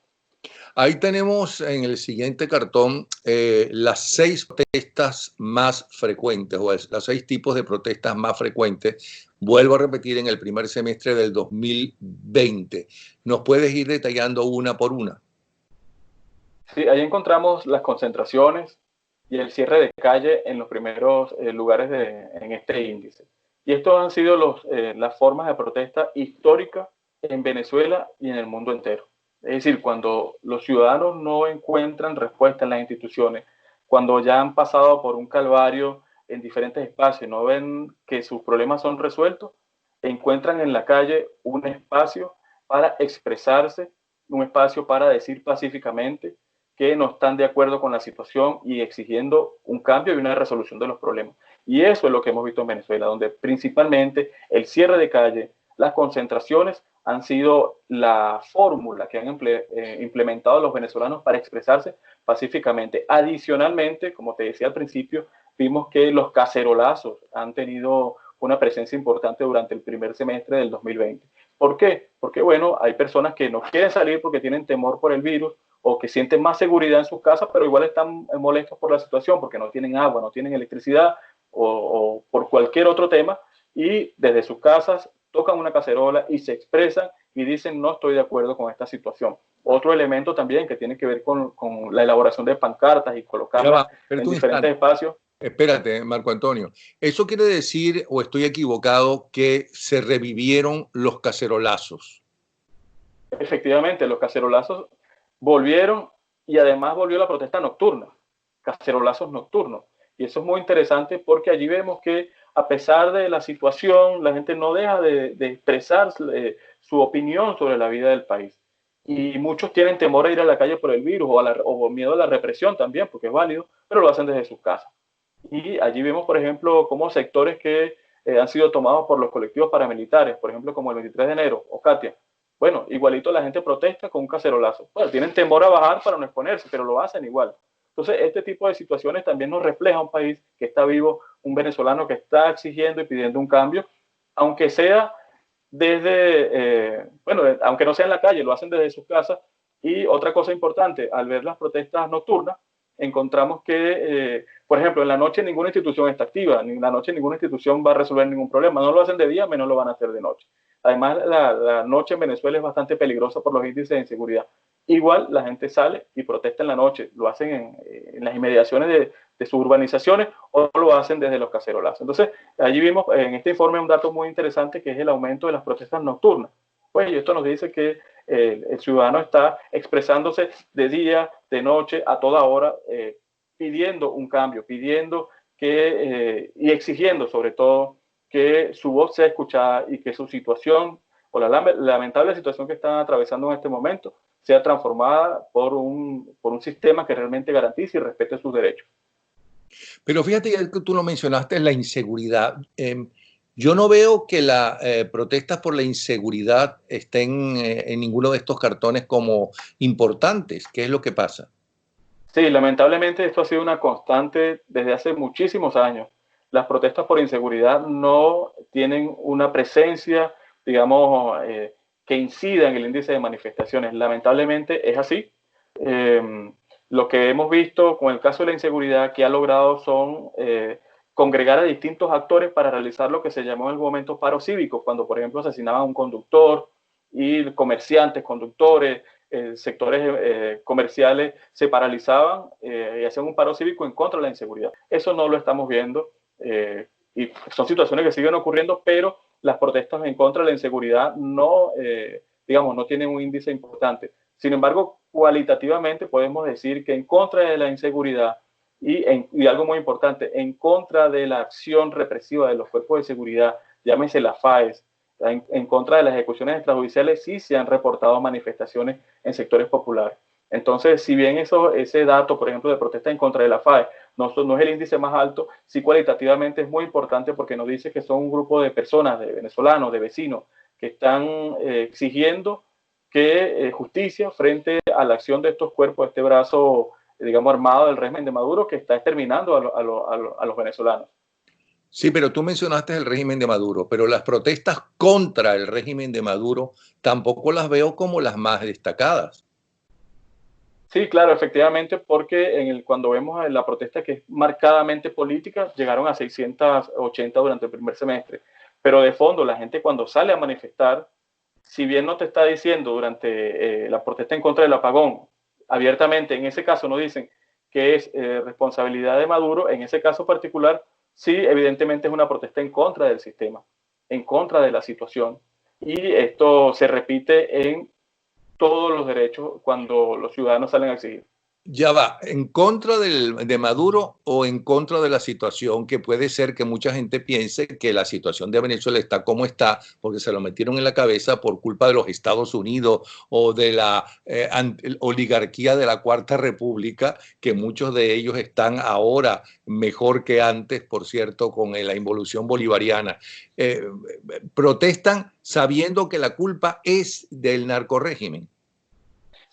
Ahí tenemos en el siguiente cartón las 6 protestas más frecuentes o los 6 tipos de protestas más frecuentes. Vuelvo a repetir en el primer semestre del 2020. ¿Nos puedes ir detallando una por una? Sí, ahí encontramos las concentraciones y el cierre de calle en los primeros lugares en este índice. Y estos han sido las formas de protesta histórica en Venezuela y en el mundo entero. Es decir, cuando los ciudadanos no encuentran respuesta en las instituciones, cuando ya han pasado por un calvario en diferentes espacios, no ven que sus problemas son resueltos, encuentran en la calle un espacio para expresarse, un espacio para decir pacíficamente que no están de acuerdo con la situación y exigiendo un cambio y una resolución de los problemas. Y eso es lo que hemos visto en Venezuela, donde principalmente el cierre de calle, las concentraciones han sido la fórmula que han implementado los venezolanos para expresarse pacíficamente. Adicionalmente, como te decía al principio, vimos que los cacerolazos han tenido una presencia importante durante el primer semestre del 2020. ¿Por qué? Porque, bueno, hay personas que no quieren salir porque tienen temor por el virus o que sienten más seguridad en sus casas, pero igual están molestos por la situación porque no tienen agua, no tienen electricidad o por cualquier otro tema y desde sus casas tocan una cacerola y se expresan y dicen no estoy de acuerdo con esta situación. Otro elemento también que tiene que ver con la elaboración de pancartas y colocarlas en diferentes espacios. Espérate, Marco Antonio. ¿Eso quiere decir, o estoy equivocado, que se revivieron los cacerolazos? Efectivamente, los cacerolazos volvieron y además volvió la protesta nocturna, cacerolazos nocturnos. Y eso es muy interesante porque allí vemos que a pesar de la situación, la gente no deja de expresar su opinión sobre la vida del país. y muchos tienen temor a ir a la calle por el virus o miedo a la represión también, porque es válido, pero lo hacen desde sus casas. Y allí vemos, por ejemplo, como sectores que han sido tomados por los colectivos paramilitares, por ejemplo, como el 23 de enero o Katia. Bueno, igualito la gente protesta con un cacerolazo. Bueno, tienen temor a bajar para no exponerse, pero lo hacen igual. Entonces, este tipo de situaciones también nos refleja un país que está vivo, un venezolano que está exigiendo y pidiendo un cambio, aunque sea bueno, aunque no sea en la calle, lo hacen desde sus casas. Y otra cosa importante, al ver las protestas nocturnas, encontramos que, por ejemplo, en la noche ninguna institución está activa, ni en la noche ninguna institución va a resolver ningún problema. No lo hacen de día, menos lo van a hacer de noche. Además, la noche en Venezuela es bastante peligrosa por los índices de inseguridad. Igual la gente sale y protesta en la noche, lo hacen en las inmediaciones de sus urbanizaciones o lo hacen desde los cacerolazos. Entonces, allí vimos en este informe un dato muy interesante que es el aumento de las protestas nocturnas. Pues esto nos dice que el ciudadano está expresándose de día, de noche, a toda hora, pidiendo un cambio, pidiendo y exigiendo sobre todo que su voz sea escuchada y que su situación o la lamentable situación que están atravesando en este momento sea transformada por un sistema que realmente garantice y respete sus derechos. Pero fíjate que tú lo mencionaste, la inseguridad. Yo no veo que las protestas por la inseguridad estén en ninguno de estos cartones como importantes. ¿Qué es lo que pasa? Sí, lamentablemente esto ha sido una constante desde hace muchísimos años. Las protestas por inseguridad no tienen una presencia, digamos, que incida en el índice de manifestaciones. Lamentablemente es así. Lo que hemos visto con el caso de la inseguridad que ha logrado son congregar a distintos actores para realizar lo que se llamó en algún momento paro cívico, cuando por ejemplo asesinaban a un conductor y comerciantes, conductores, sectores comerciales se paralizaban y hacían un paro cívico en contra de la inseguridad. Eso no lo estamos viendo y son situaciones que siguen ocurriendo, pero las protestas en contra de la inseguridad no, digamos, no tienen un índice importante. Sin embargo, cualitativamente podemos decir que en contra de la inseguridad y algo muy importante, en contra de la acción represiva de los cuerpos de seguridad, llámese la FAES, en contra de las ejecuciones extrajudiciales, sí se han reportado manifestaciones en sectores populares. Entonces, si bien ese dato, por ejemplo, de protesta en contra de la FAE no es el índice más alto, sí cualitativamente es muy importante porque nos dice que son un grupo de personas, de venezolanos, de vecinos, que están exigiendo que justicia frente a la acción de estos cuerpos, este brazo, digamos, armado del régimen de Maduro que está exterminando a los venezolanos. Sí, pero tú mencionaste el régimen de Maduro, pero las protestas contra el régimen de Maduro tampoco las veo como las más destacadas. Sí, claro, efectivamente, porque cuando vemos la protesta que es marcadamente política, llegaron a 680 durante el primer semestre. Pero de fondo, la gente cuando sale a manifestar, si bien no te está diciendo durante la protesta en contra del apagón, abiertamente, en ese caso no dicen que es responsabilidad de Maduro, en ese caso particular, sí, evidentemente es una protesta en contra del sistema, en contra de la situación. Y esto se repite en todos los derechos cuando los ciudadanos salen a exigir. Ya va, ¿en contra de Maduro o en contra de la situación? Que puede ser que mucha gente piense que la situación de Venezuela está como está porque se lo metieron en la cabeza por culpa de los Estados Unidos o de la oligarquía de la Cuarta República, que muchos de ellos están ahora mejor que antes, por cierto, con la involución bolivariana. Protestan sabiendo que la culpa es del narcorrégimen.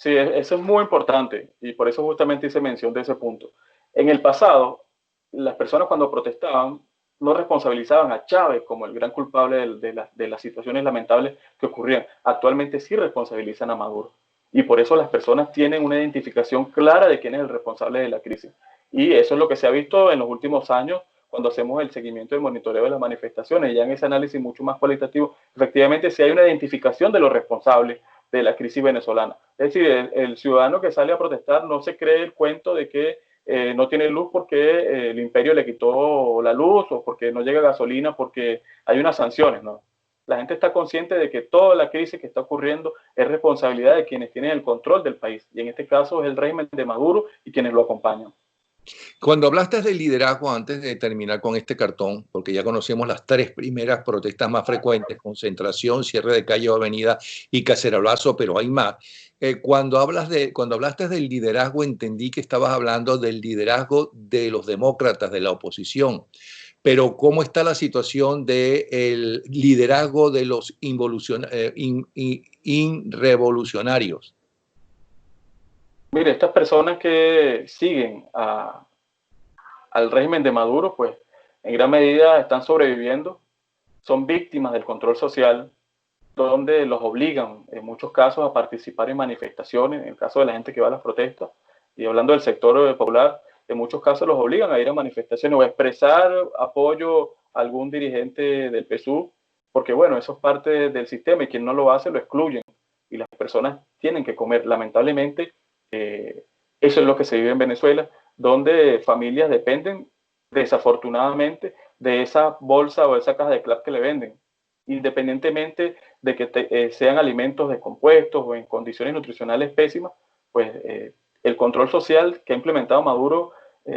Sí, eso es muy importante y por eso justamente hice mención de ese punto. En el pasado, las personas cuando protestaban no responsabilizaban a Chávez como el gran culpable de las situaciones lamentables que ocurrían. Actualmente sí responsabilizan a Maduro y por eso las personas tienen una identificación clara de quién es el responsable de la crisis. Y eso es lo que se ha visto en los últimos años cuando hacemos el seguimiento y el monitoreo de las manifestaciones. Ya en ese análisis mucho más cualitativo, efectivamente sí hay una identificación de los responsables de la crisis venezolana. Es decir, el ciudadano que sale a protestar no se cree el cuento de que no tiene luz porque el imperio le quitó la luz o porque no llega gasolina porque hay unas sanciones, ¿no? La gente está consciente de que toda la crisis que está ocurriendo es responsabilidad de quienes tienen el control del país y en este caso es el régimen de Maduro y quienes lo acompañan. Cuando hablaste del liderazgo, antes de terminar con este cartón, porque ya conocemos las tres primeras protestas más frecuentes, concentración, cierre de calle o avenida y cacerolazo, pero hay más. Cuando hablaste del liderazgo, entendí que estabas hablando del liderazgo de los demócratas, de la oposición. Pero ¿cómo está la situación del liderazgo de los inrevolucionarios? Mire, estas personas que siguen al régimen de Maduro, pues en gran medida están sobreviviendo, son víctimas del control social, donde los obligan en muchos casos a participar en manifestaciones, en el caso de la gente que va a las protestas, y hablando del sector popular, en muchos casos los obligan a ir a manifestaciones o a expresar apoyo a algún dirigente del PSUV, porque bueno, eso es parte del sistema y quien no lo hace lo excluyen y las personas tienen que comer. Lamentablemente, eso es lo que se vive en Venezuela, donde familias dependen desafortunadamente de esa bolsa o esa caja de clap que le venden, independientemente de que sean alimentos descompuestos o en condiciones nutricionales pésimas, pues el control social que ha implementado Maduro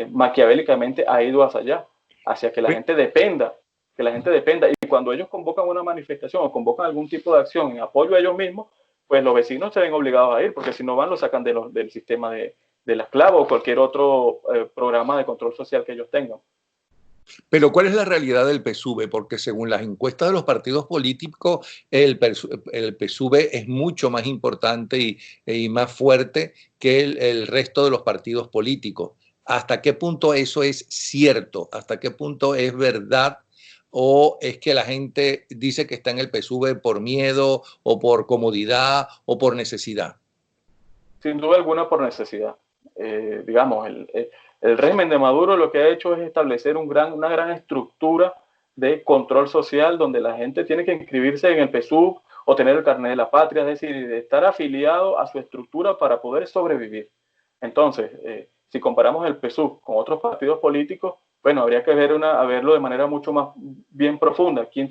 maquiavélicamente ha ido hacia allá, hacia que la gente dependa, y cuando ellos convocan una manifestación o convocan algún tipo de acción en apoyo a ellos mismos, pues los vecinos se ven obligados a ir, porque si no van, lo sacan del sistema de la esclava o cualquier otro programa de control social que ellos tengan. Pero ¿cuál es la realidad del PSUV? Porque según las encuestas de los partidos políticos, el PSUV es mucho más importante y más fuerte que el resto de los partidos políticos. ¿Hasta qué punto eso es cierto? ¿Hasta qué punto es verdad? ¿O es que la gente dice que está en el PSUV por miedo o por comodidad o por necesidad? Sin duda alguna por necesidad. Digamos, el régimen de Maduro lo que ha hecho es establecer una gran estructura de control social donde la gente tiene que inscribirse en el PSUV o tener el carnet de la patria, es decir, de estar afiliado a su estructura para poder sobrevivir. Entonces, si comparamos el PSUV con otros partidos políticos, bueno, habría que verlo de manera mucho más bien profunda. ¿Quién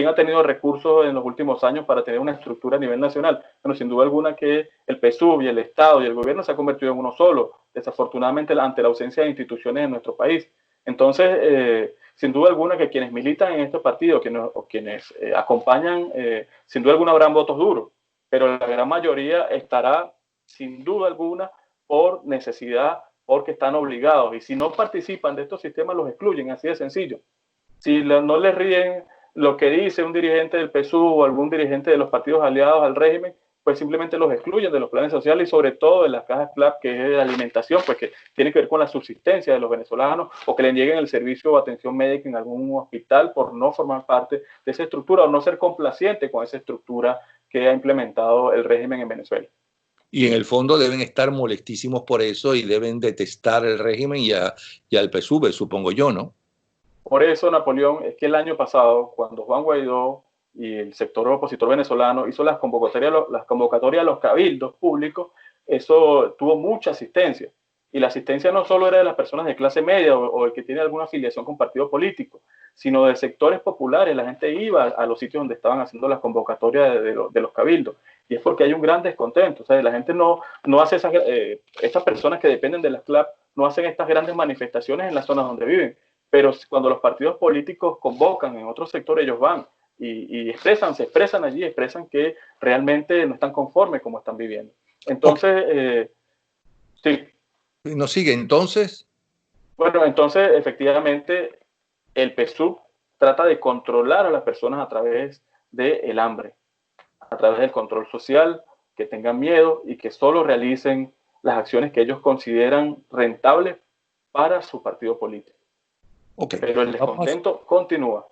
ha tenido recursos en los últimos años para tener una estructura a nivel nacional? Bueno, sin duda alguna que el PSUV y el Estado y el gobierno se ha convertido en uno solo, desafortunadamente ante la ausencia de instituciones en nuestro país. Entonces, sin duda alguna que quienes militan en este partido o quienes acompañan, sin duda alguna habrán votos duros, pero la gran mayoría estará, sin duda alguna, por necesidad, porque están obligados. Y si no participan de estos sistemas, los excluyen, así de sencillo. Si no les ríen lo que dice un dirigente del PSUV o algún dirigente de los partidos aliados al régimen, pues simplemente los excluyen de los planes sociales y sobre todo de las cajas CLAP, que es de alimentación, pues que tiene que ver con la subsistencia de los venezolanos o que le nieguen el servicio o atención médica en algún hospital por no formar parte de esa estructura o no ser complaciente con esa estructura que ha implementado el régimen en Venezuela. Y en el fondo deben estar molestísimos por eso y deben detestar el régimen y al PSUV, supongo yo, ¿no? Por eso, Napoleón, es que el año pasado, cuando Juan Guaidó y el sector opositor venezolano hizo las convocatorias a los cabildos públicos, eso tuvo mucha asistencia. Y la asistencia no solo era de las personas de clase media o el que tiene alguna afiliación con partido político, sino de sectores populares. La gente iba a los sitios donde estaban haciendo las convocatorias de los cabildos. Y es porque hay un gran descontento. O sea, la gente no hace estas personas que dependen de las CLAP no hacen estas grandes manifestaciones en las zonas donde viven, pero cuando los partidos políticos convocan en otros sectores, ellos van y se expresan allí, expresan que realmente no están conformes como están viviendo. Entonces, sí. ¿No sigue entonces? Bueno, entonces efectivamente el PSUV trata de controlar a las personas a través del hambre, a través del control social, que tengan miedo y que solo realicen las acciones que ellos consideran rentables para su partido político. Okay. Pero el descontento continúa.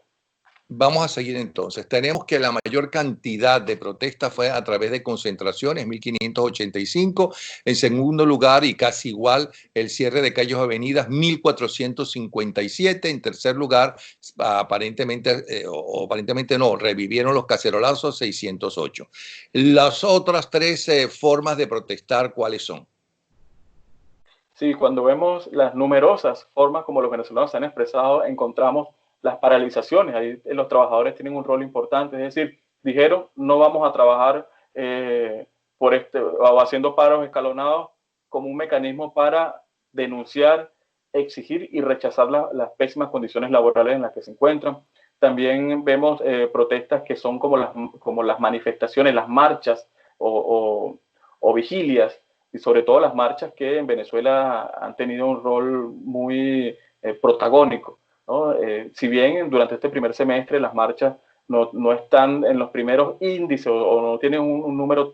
Vamos a seguir entonces. Tenemos que la mayor cantidad de protestas fue a través de concentraciones, 1585. En segundo lugar, y casi igual, el cierre de calles o avenidas, 1457. En tercer lugar, aparentemente no, revivieron los cacerolazos, 608. Las otras tres formas de protestar, ¿cuáles son? Sí, cuando vemos las numerosas formas como los venezolanos se han expresado, encontramos las paralizaciones. Ahí los trabajadores tienen un rol importante, es decir, dijeron no vamos a trabajar o haciendo paros escalonados como un mecanismo para denunciar exigir y rechazar las pésimas condiciones laborales en las que se encuentran. También vemos protestas que son como las manifestaciones, las marchas o vigilias, y sobre todo las marchas que en Venezuela han tenido un rol muy protagónico, ¿no? Si bien durante este primer semestre las marchas no están en los primeros índices o no tienen un número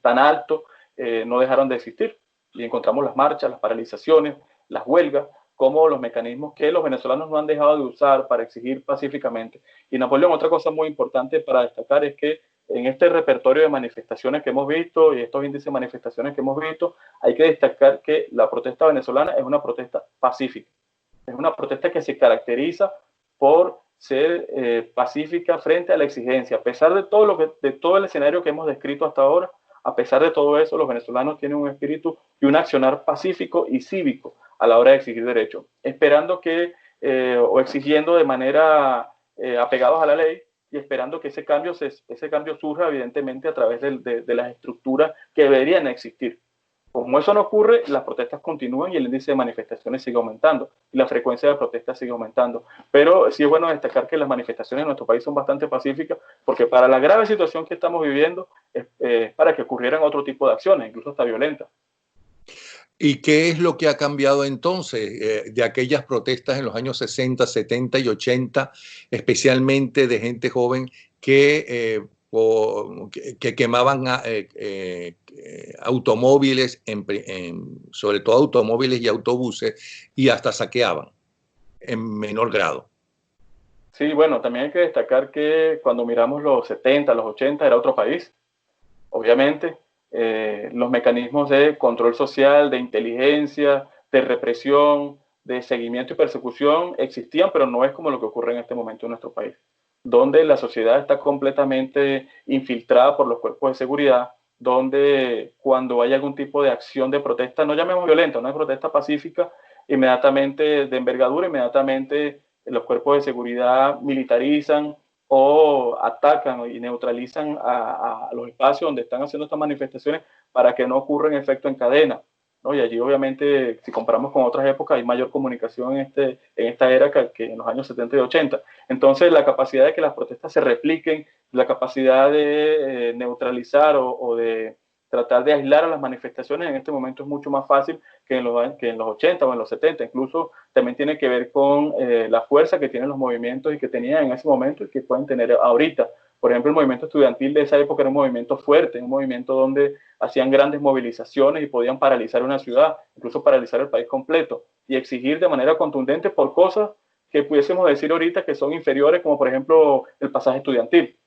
tan alto, no dejaron de existir. Y encontramos las marchas, las paralizaciones, las huelgas, como los mecanismos que los venezolanos no han dejado de usar para exigir pacíficamente. Y Napoleón, otra cosa muy importante para destacar es que en este repertorio de manifestaciones que hemos visto y estos índices de manifestaciones que hemos visto, hay que destacar que la protesta venezolana es una protesta pacífica. Es una protesta que se caracteriza por ser pacífica frente a la exigencia. A pesar de todo el escenario que hemos descrito hasta ahora, a pesar de todo eso, los venezolanos tienen un espíritu y un accionar pacífico y cívico a la hora de exigir derechos, esperando o exigiendo de manera apegados a la ley y esperando que ese cambio surja evidentemente a través de las estructuras que deberían existir. Como eso no ocurre, las protestas continúan y el índice de manifestaciones sigue aumentando y la frecuencia de protestas sigue aumentando. Pero sí es bueno destacar que las manifestaciones en nuestro país son bastante pacíficas, porque para la grave situación que estamos viviendo es para que ocurrieran otro tipo de acciones, incluso hasta violentas. ¿Y qué es lo que ha cambiado entonces de aquellas protestas en los años 60, 70 y 80, especialmente de gente joven que quemaban automóviles, sobre todo automóviles y autobuses, y hasta saqueaban en menor grado? Sí, bueno, también hay que destacar que cuando miramos los 70, los 80 era otro país, obviamente. Los mecanismos de control social, de inteligencia, de represión, de seguimiento y persecución existían, pero no es como lo que ocurre en este momento en nuestro país, donde la sociedad está completamente infiltrada por los cuerpos de seguridad, donde cuando hay algún tipo de acción de protesta, no llamemos violenta, no es protesta pacífica, inmediatamente de envergadura, inmediatamente los cuerpos de seguridad militarizan o atacan y neutralizan a los espacios donde están haciendo estas manifestaciones para que no ocurra un efecto en cadena, ¿no? Y allí obviamente, si comparamos con otras épocas, hay mayor comunicación en esta era que en los años 70 y 80. Entonces, la capacidad de que las protestas se repliquen, la capacidad de neutralizar o de tratar de aislar a las manifestaciones en este momento es mucho más fácil que en los 80 o en los 70. Incluso también tiene que ver con la fuerza que tienen los movimientos y que tenían en ese momento y que pueden tener ahorita. Por ejemplo, el movimiento estudiantil de esa época era un movimiento fuerte, un movimiento donde hacían grandes movilizaciones y podían paralizar una ciudad, incluso paralizar el país completo y exigir de manera contundente por cosas que pudiésemos decir ahorita que son inferiores, como por ejemplo el pasaje estudiantil,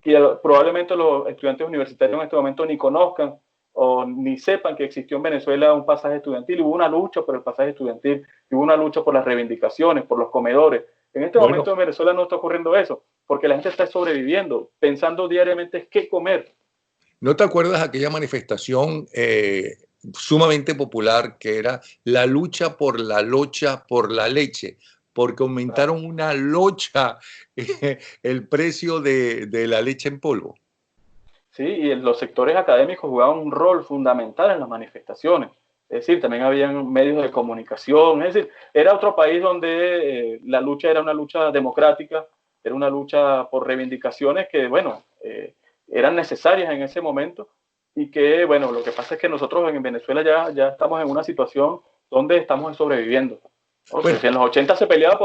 que probablemente los estudiantes universitarios en este momento ni conozcan o ni sepan que existió en Venezuela un pasaje estudiantil. Hubo una lucha por el pasaje estudiantil, hubo una lucha por las reivindicaciones, por los comedores. En este momento en Venezuela no está ocurriendo eso, porque la gente está sobreviviendo, pensando diariamente qué comer. ¿No te acuerdas de aquella manifestación sumamente popular que era la lucha por la locha por la leche? Porque aumentaron una locha el precio de la leche en polvo. Sí, y los sectores académicos jugaban un rol fundamental en las manifestaciones. Es decir, también habían medios de comunicación. Es decir, era otro país donde la lucha era una lucha democrática, era una lucha por reivindicaciones que, bueno, eran necesarias en ese momento y que, bueno, lo que pasa es que nosotros en Venezuela ya estamos en una situación donde estamos sobreviviendo. O sea, si en los 80 se peleaba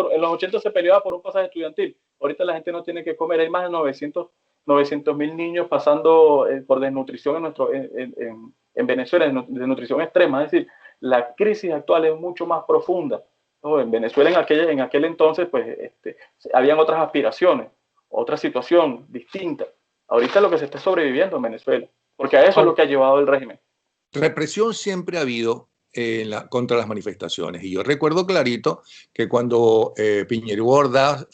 por un pasaje estudiantil. Ahorita la gente no tiene que comer. Hay más de 900.000 niños pasando por desnutrición en Venezuela, desnutrición extrema. Es decir, la crisis actual es mucho más profunda, ¿no? En Venezuela en aquel entonces pues habían otras aspiraciones, otra situación distinta. Ahorita lo que se está sobreviviendo en Venezuela, porque a eso es lo que ha llevado el régimen. Represión siempre ha habido contra las manifestaciones. Y yo recuerdo clarito que cuando Piñero Ordaz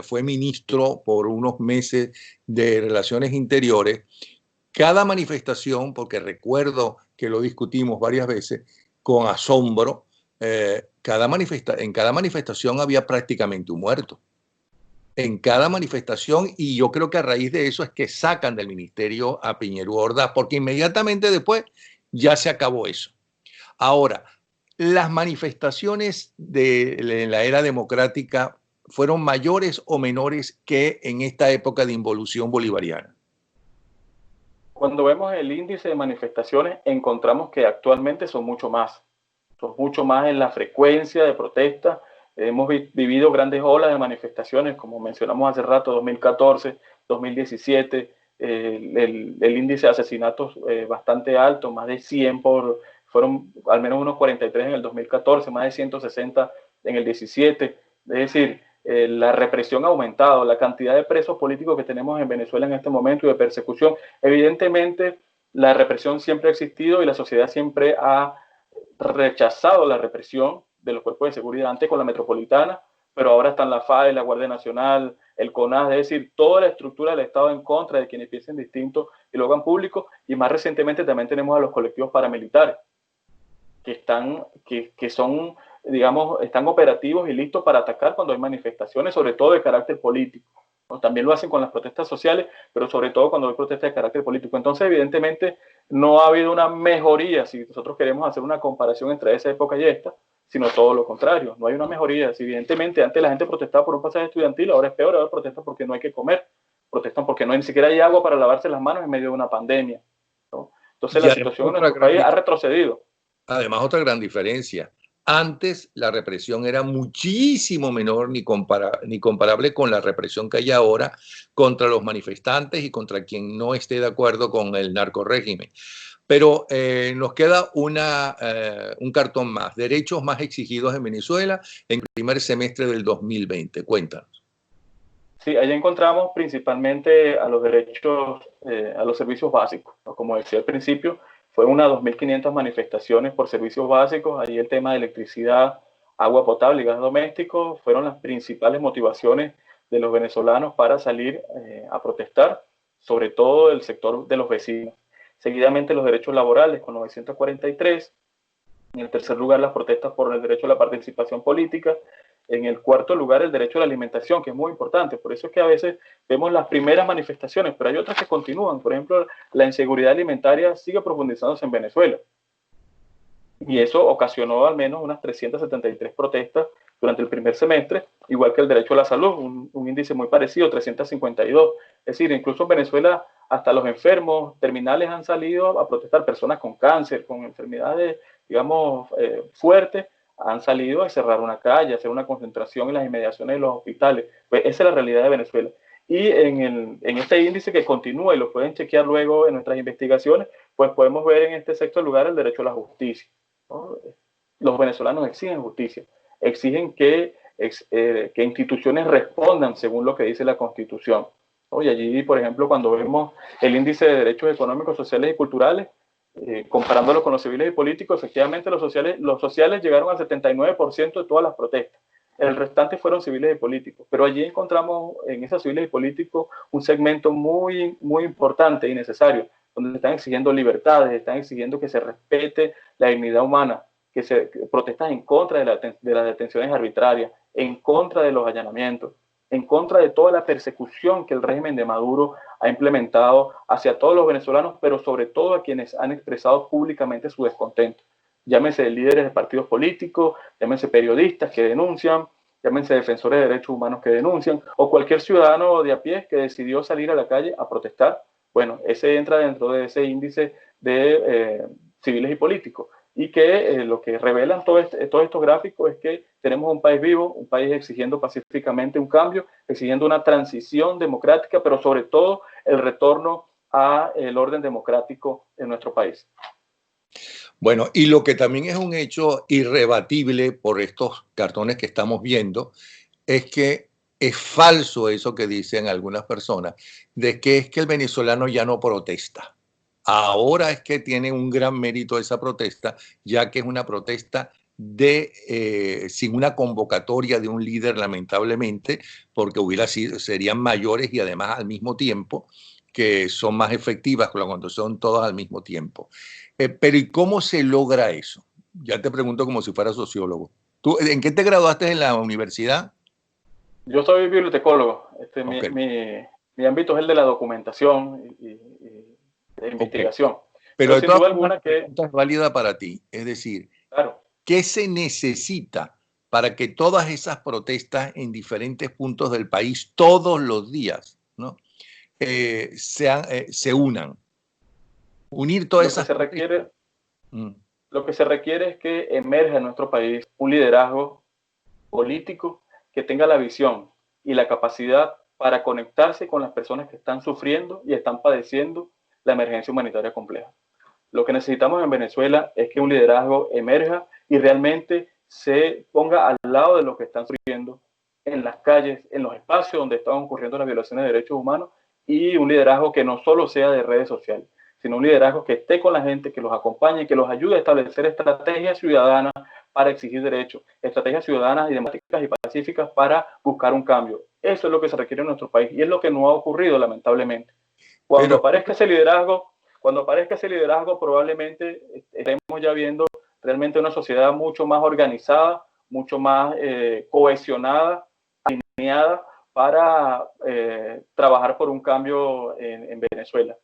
fue ministro por unos meses de Relaciones Interiores, cada manifestación, porque recuerdo que lo discutimos varias veces con asombro, en cada manifestación había prácticamente un muerto. En cada manifestación, y yo creo que a raíz de eso es que sacan del ministerio a Piñero Ordaz, porque inmediatamente después ya se acabó eso. Ahora, ¿las manifestaciones de la era democrática fueron mayores o menores que en esta época de involución bolivariana? Cuando vemos el índice de manifestaciones, encontramos que actualmente son mucho más. Son mucho más en la frecuencia de protestas. Hemos vivido grandes olas de manifestaciones, como mencionamos hace rato, 2014, 2017, el índice de asesinatos bastante alto, más de 100 fueron al menos unos 43 en el 2014, más de 160 en el 17. Es decir, la represión ha aumentado, la cantidad de presos políticos que tenemos en Venezuela en este momento y de persecución. Evidentemente, la represión siempre ha existido y la sociedad siempre ha rechazado la represión de los cuerpos de seguridad, antes con la metropolitana, pero ahora están la FAE, la Guardia Nacional, el CONAS, es decir, toda la estructura del Estado en contra de quienes piensen distinto y lo hagan público, y más recientemente también tenemos a los colectivos paramilitares, que son, digamos, están operativos y listos para atacar cuando hay manifestaciones, sobre todo de carácter político. ¿No? También lo hacen con las protestas sociales, pero sobre todo cuando hay protestas de carácter político. Entonces, evidentemente, no ha habido una mejoría, si nosotros queremos hacer una comparación entre esa época y esta, sino todo lo contrario. No hay una mejoría. Si evidentemente antes la gente protestaba por un pasaje estudiantil, ahora es peor, ahora protestan porque no hay que comer, protestan porque no hay, ni siquiera hay agua para lavarse las manos en medio de una pandemia. ¿No? Entonces, Y la además, situación en nuestro país ha retrocedido. Además, otra gran diferencia. Antes la represión era muchísimo menor, ni comparable con la represión que hay ahora contra los manifestantes y contra quien no esté de acuerdo con el narcorrégimen. Pero nos queda un cartón más, derechos más exigidos en Venezuela en el primer semestre del 2020. Cuéntanos. Sí, ahí encontramos principalmente a los derechos, a los servicios básicos, ¿no? Como decía al principio, fue unas 2.500 manifestaciones por servicios básicos. Ahí el tema de electricidad, agua potable y gas doméstico fueron las principales motivaciones de los venezolanos para salir a protestar, sobre todo el sector de los vecinos. Seguidamente los derechos laborales con 943. En el tercer lugar, las protestas por el derecho a la participación política. En el cuarto lugar, el derecho a la alimentación, que es muy importante. Por eso es que a veces vemos las primeras manifestaciones, pero hay otras que continúan. Por ejemplo, la inseguridad alimentaria sigue profundizándose en Venezuela. Y eso ocasionó al menos unas 373 protestas durante el primer semestre, igual que el derecho a la salud, un índice muy parecido, 352. Es decir, incluso en Venezuela hasta los enfermos terminales han salido a protestar, personas con cáncer, con enfermedades, digamos, fuertes, han salido a cerrar una calle, a hacer una concentración en las inmediaciones de los hospitales. Pues esa es la realidad de Venezuela. Y en este índice que continúa, y lo pueden chequear luego en nuestras investigaciones, pues podemos ver en este sexto lugar el derecho a la justicia, ¿no? Los venezolanos exigen justicia, exigen que instituciones respondan según lo que dice la Constitución, ¿no? Y allí, por ejemplo, cuando vemos el índice de derechos económicos, sociales y culturales, comparándolo con los civiles y políticos, efectivamente los sociales llegaron al 79% de todas las protestas. El restante fueron civiles y políticos. Pero allí encontramos en esas civiles y políticos un segmento muy, muy importante y necesario, donde están exigiendo libertades, están exigiendo que se respete la dignidad humana, que se protestan en contra de las detenciones arbitrarias, en contra de los allanamientos, en contra de toda la persecución que el régimen de Maduro ha implementado hacia todos los venezolanos, pero sobre todo a quienes han expresado públicamente su descontento. Llámense líderes de partidos políticos, llámense periodistas que denuncian, llámense defensores de derechos humanos que denuncian, o cualquier ciudadano de a pie que decidió salir a la calle a protestar. Bueno, ese entra dentro de ese índice de civiles y políticos. Y que lo que revelan todos estos gráficos es que tenemos un país vivo, un país exigiendo pacíficamente un cambio, exigiendo una transición democrática, pero sobre todo el retorno al orden democrático en nuestro país. Bueno, y lo que también es un hecho irrebatible por estos cartones que estamos viendo es que es falso eso que dicen algunas personas, de que es que el venezolano ya no protesta. Ahora es que tiene un gran mérito esa protesta, ya que es una protesta sin una convocatoria de un líder, lamentablemente, porque serían mayores y además al mismo tiempo, que son más efectivas cuando son todas al mismo tiempo. Pero ¿y cómo se logra eso? Ya te pregunto como si fuera sociólogo. ¿Tú, en qué te graduaste en la universidad? Yo soy bibliotecólogo. Okay. Mi ámbito es el de la documentación y de investigación. Pero de sin todas duda formas, alguna la que... pregunta es válida para ti. Es decir, Claro. ¿Qué se necesita para que todas esas protestas en diferentes puntos del país, todos los días, ¿no? Se unan? Unir todas Lo que esas se protestas. requiere, lo que se requiere es que emerja en nuestro país un liderazgo político que tenga la visión y la capacidad para conectarse con las personas que están sufriendo y están padeciendo la emergencia humanitaria compleja. Lo que necesitamos en Venezuela es que un liderazgo emerja y realmente se ponga al lado de los que están sufriendo en las calles, en los espacios donde están ocurriendo las violaciones de derechos humanos, y un liderazgo que no solo sea de redes sociales, sino un liderazgo que esté con la gente, que los acompañe, que los ayude a establecer estrategias ciudadanas para exigir derechos, estrategias ciudadanas y democráticas y pacíficas para buscar un cambio. Eso es lo que se requiere en nuestro país y es lo que no ha ocurrido, lamentablemente. Cuando Pero, aparezca ese liderazgo, probablemente estaremos ya viendo realmente una sociedad mucho más organizada, mucho más cohesionada, alineada para trabajar por un cambio en Venezuela.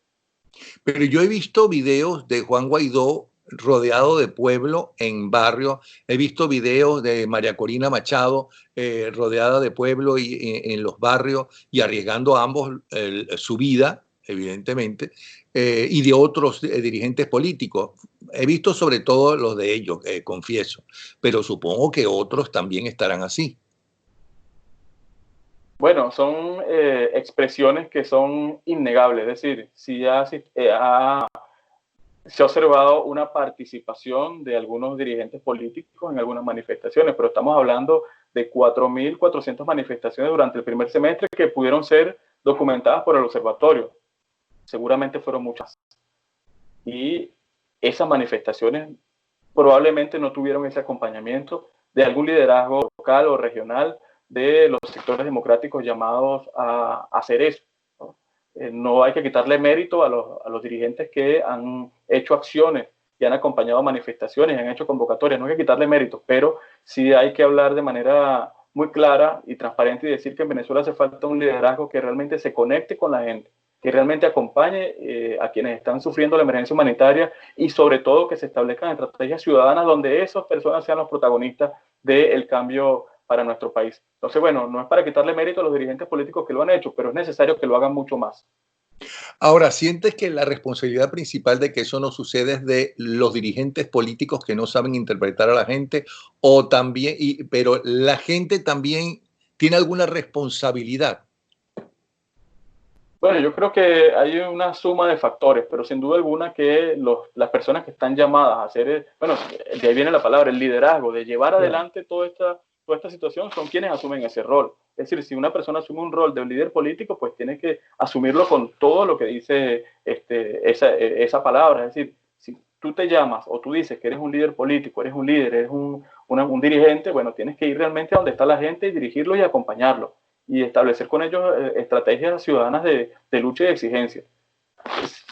pero yo he visto videos de Juan Guaidó rodeado de pueblo en barrio. He visto videos de María Corina Machado rodeada de pueblo en los barrios y arriesgando a ambos su vida, evidentemente, y de otros dirigentes políticos. He visto sobre todo los de ellos, confieso, pero supongo que otros también estarán así. Bueno, son expresiones que son innegables, es decir, si se ha observado una participación de algunos dirigentes políticos en algunas manifestaciones, pero estamos hablando de 4.400 manifestaciones durante el primer semestre que pudieron ser documentadas por el observatorio. Seguramente fueron muchas. Y esas manifestaciones probablemente no tuvieron ese acompañamiento de algún liderazgo local o regional de los sectores democráticos llamados a hacer eso. No hay que quitarle mérito a los dirigentes que han hecho acciones y han acompañado manifestaciones, han hecho convocatorias, no hay que quitarle mérito, pero sí hay que hablar de manera muy clara y transparente y decir que en Venezuela hace falta un liderazgo que realmente se conecte con la gente, que realmente acompañe a quienes están sufriendo la emergencia humanitaria y sobre todo que se establezcan estrategias ciudadanas donde esas personas sean los protagonistas del cambio para nuestro país. Entonces, bueno, no es para quitarle mérito a los dirigentes políticos que lo han hecho, pero es necesario que lo hagan mucho más. Ahora, ¿sientes que la responsabilidad principal de que eso no sucede es de los dirigentes políticos que no saben interpretar a la gente, o también, pero la gente también tiene alguna responsabilidad? Bueno, yo creo que hay una suma de factores, pero sin duda alguna que las personas que están llamadas a hacer, bueno, de ahí viene la palabra, el liderazgo, de llevar adelante toda esta situación, son quienes asumen ese rol. Es decir, si una persona asume un rol de un líder político, pues tiene que asumirlo con todo lo que dice esa palabra. Es decir, si tú te llamas o tú dices que eres un líder político, eres un líder, eres un dirigente, bueno, tienes que ir realmente a donde está la gente y dirigirlo y acompañarlo y establecer con ellos estrategias ciudadanas de lucha y de exigencia.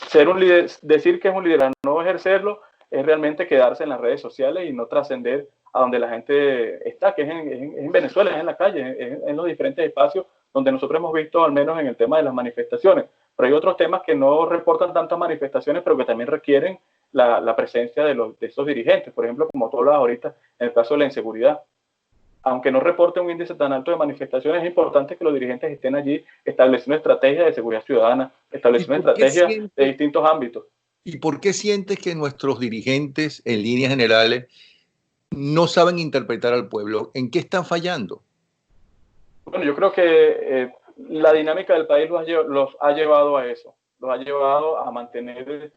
Ser un líder, decir que es un líder, no ejercerlo, es realmente quedarse en las redes sociales y no trascender a donde la gente está, que es en Venezuela, es en la calle, es en los diferentes espacios donde nosotros hemos visto, al menos en el tema de las manifestaciones. Pero hay otros temas que no reportan tantas manifestaciones, pero que también requieren la presencia de esos dirigentes. Por ejemplo, como tú hablabas ahorita, en el caso de la inseguridad. Aunque no reporte un índice tan alto de manifestaciones, es importante que los dirigentes estén allí estableciendo estrategias de seguridad ciudadana, ¿Y estableciendo por qué estrategias de sientes, distintos ámbitos. y por qué sientes que nuestros dirigentes, en líneas generales, no saben interpretar al pueblo? ¿En qué están fallando? Bueno, yo creo que la dinámica del país los ha llevado a eso, los ha llevado a mantener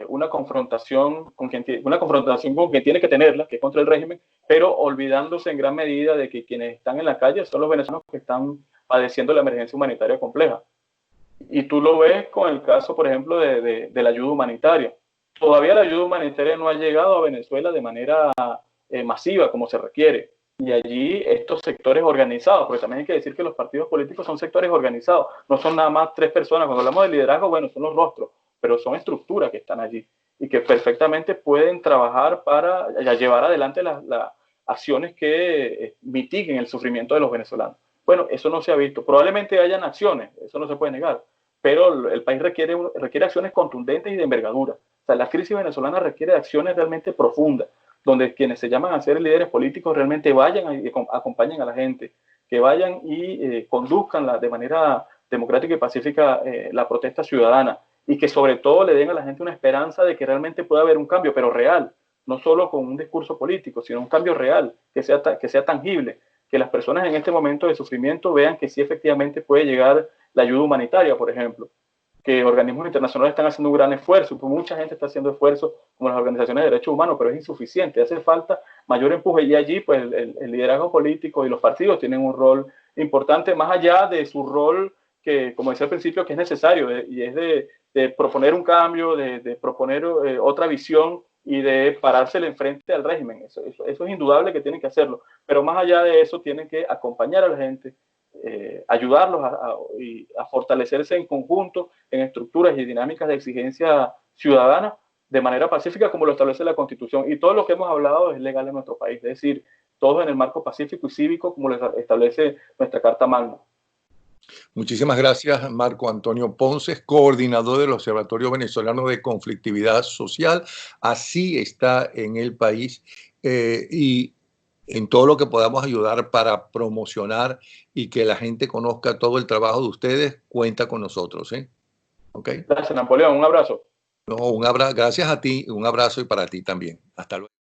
una confrontación con quien tiene que tenerla, que es contra el régimen, pero olvidándose en gran medida de que quienes están en la calle son los venezolanos que están padeciendo la emergencia humanitaria compleja. Y tú lo ves con el caso, por ejemplo, de la ayuda humanitaria. Todavía la ayuda humanitaria no ha llegado a Venezuela de manera masiva como se requiere. Y allí estos sectores organizados, porque también hay que decir que los partidos políticos son sectores organizados, no son nada más tres personas. Cuando hablamos de liderazgo, bueno, son los rostros, pero son estructuras que están allí y que perfectamente pueden trabajar para llevar adelante las acciones que mitiguen el sufrimiento de los venezolanos. Bueno, eso no se ha visto. Probablemente hayan acciones, eso no se puede negar, pero el país requiere acciones contundentes y de envergadura. O sea, la crisis venezolana requiere acciones realmente profundas, donde quienes se llaman a ser líderes políticos realmente vayan y acompañen a la gente, que vayan y conduzcan de manera democrática y pacífica la protesta ciudadana, y que sobre todo le den a la gente una esperanza de que realmente pueda haber un cambio, pero real, no solo con un discurso político, sino un cambio real, que sea tangible, que las personas en este momento de sufrimiento vean que sí efectivamente puede llegar la ayuda humanitaria, por ejemplo, que organismos internacionales están haciendo un gran esfuerzo, pues mucha gente está haciendo esfuerzos, como las organizaciones de derechos humanos, pero es insuficiente, hace falta mayor empuje, y allí pues el liderazgo político y los partidos tienen un rol importante, más allá de su rol que, como decía al principio, que es necesario, y es de proponer un cambio, de proponer otra visión y de parársele enfrente al régimen. Eso es indudable que tienen que hacerlo, pero más allá de eso tienen que acompañar a la gente, ayudarlos a fortalecerse en conjunto en estructuras y dinámicas de exigencia ciudadana de manera pacífica, como lo establece la Constitución. Y todo lo que hemos hablado es legal en nuestro país, es decir, todo en el marco pacífico y cívico, como lo establece nuestra Carta Magna. Muchísimas gracias, Marco Antonio Ponce, coordinador del Observatorio Venezolano de Conflictividad Social. Así está en el país, y en todo lo que podamos ayudar para promocionar y que la gente conozca todo el trabajo de ustedes, cuenta con nosotros. ¿Okay? Gracias, Napoleón. Un abrazo. No, gracias a ti, un abrazo y para ti también. Hasta luego.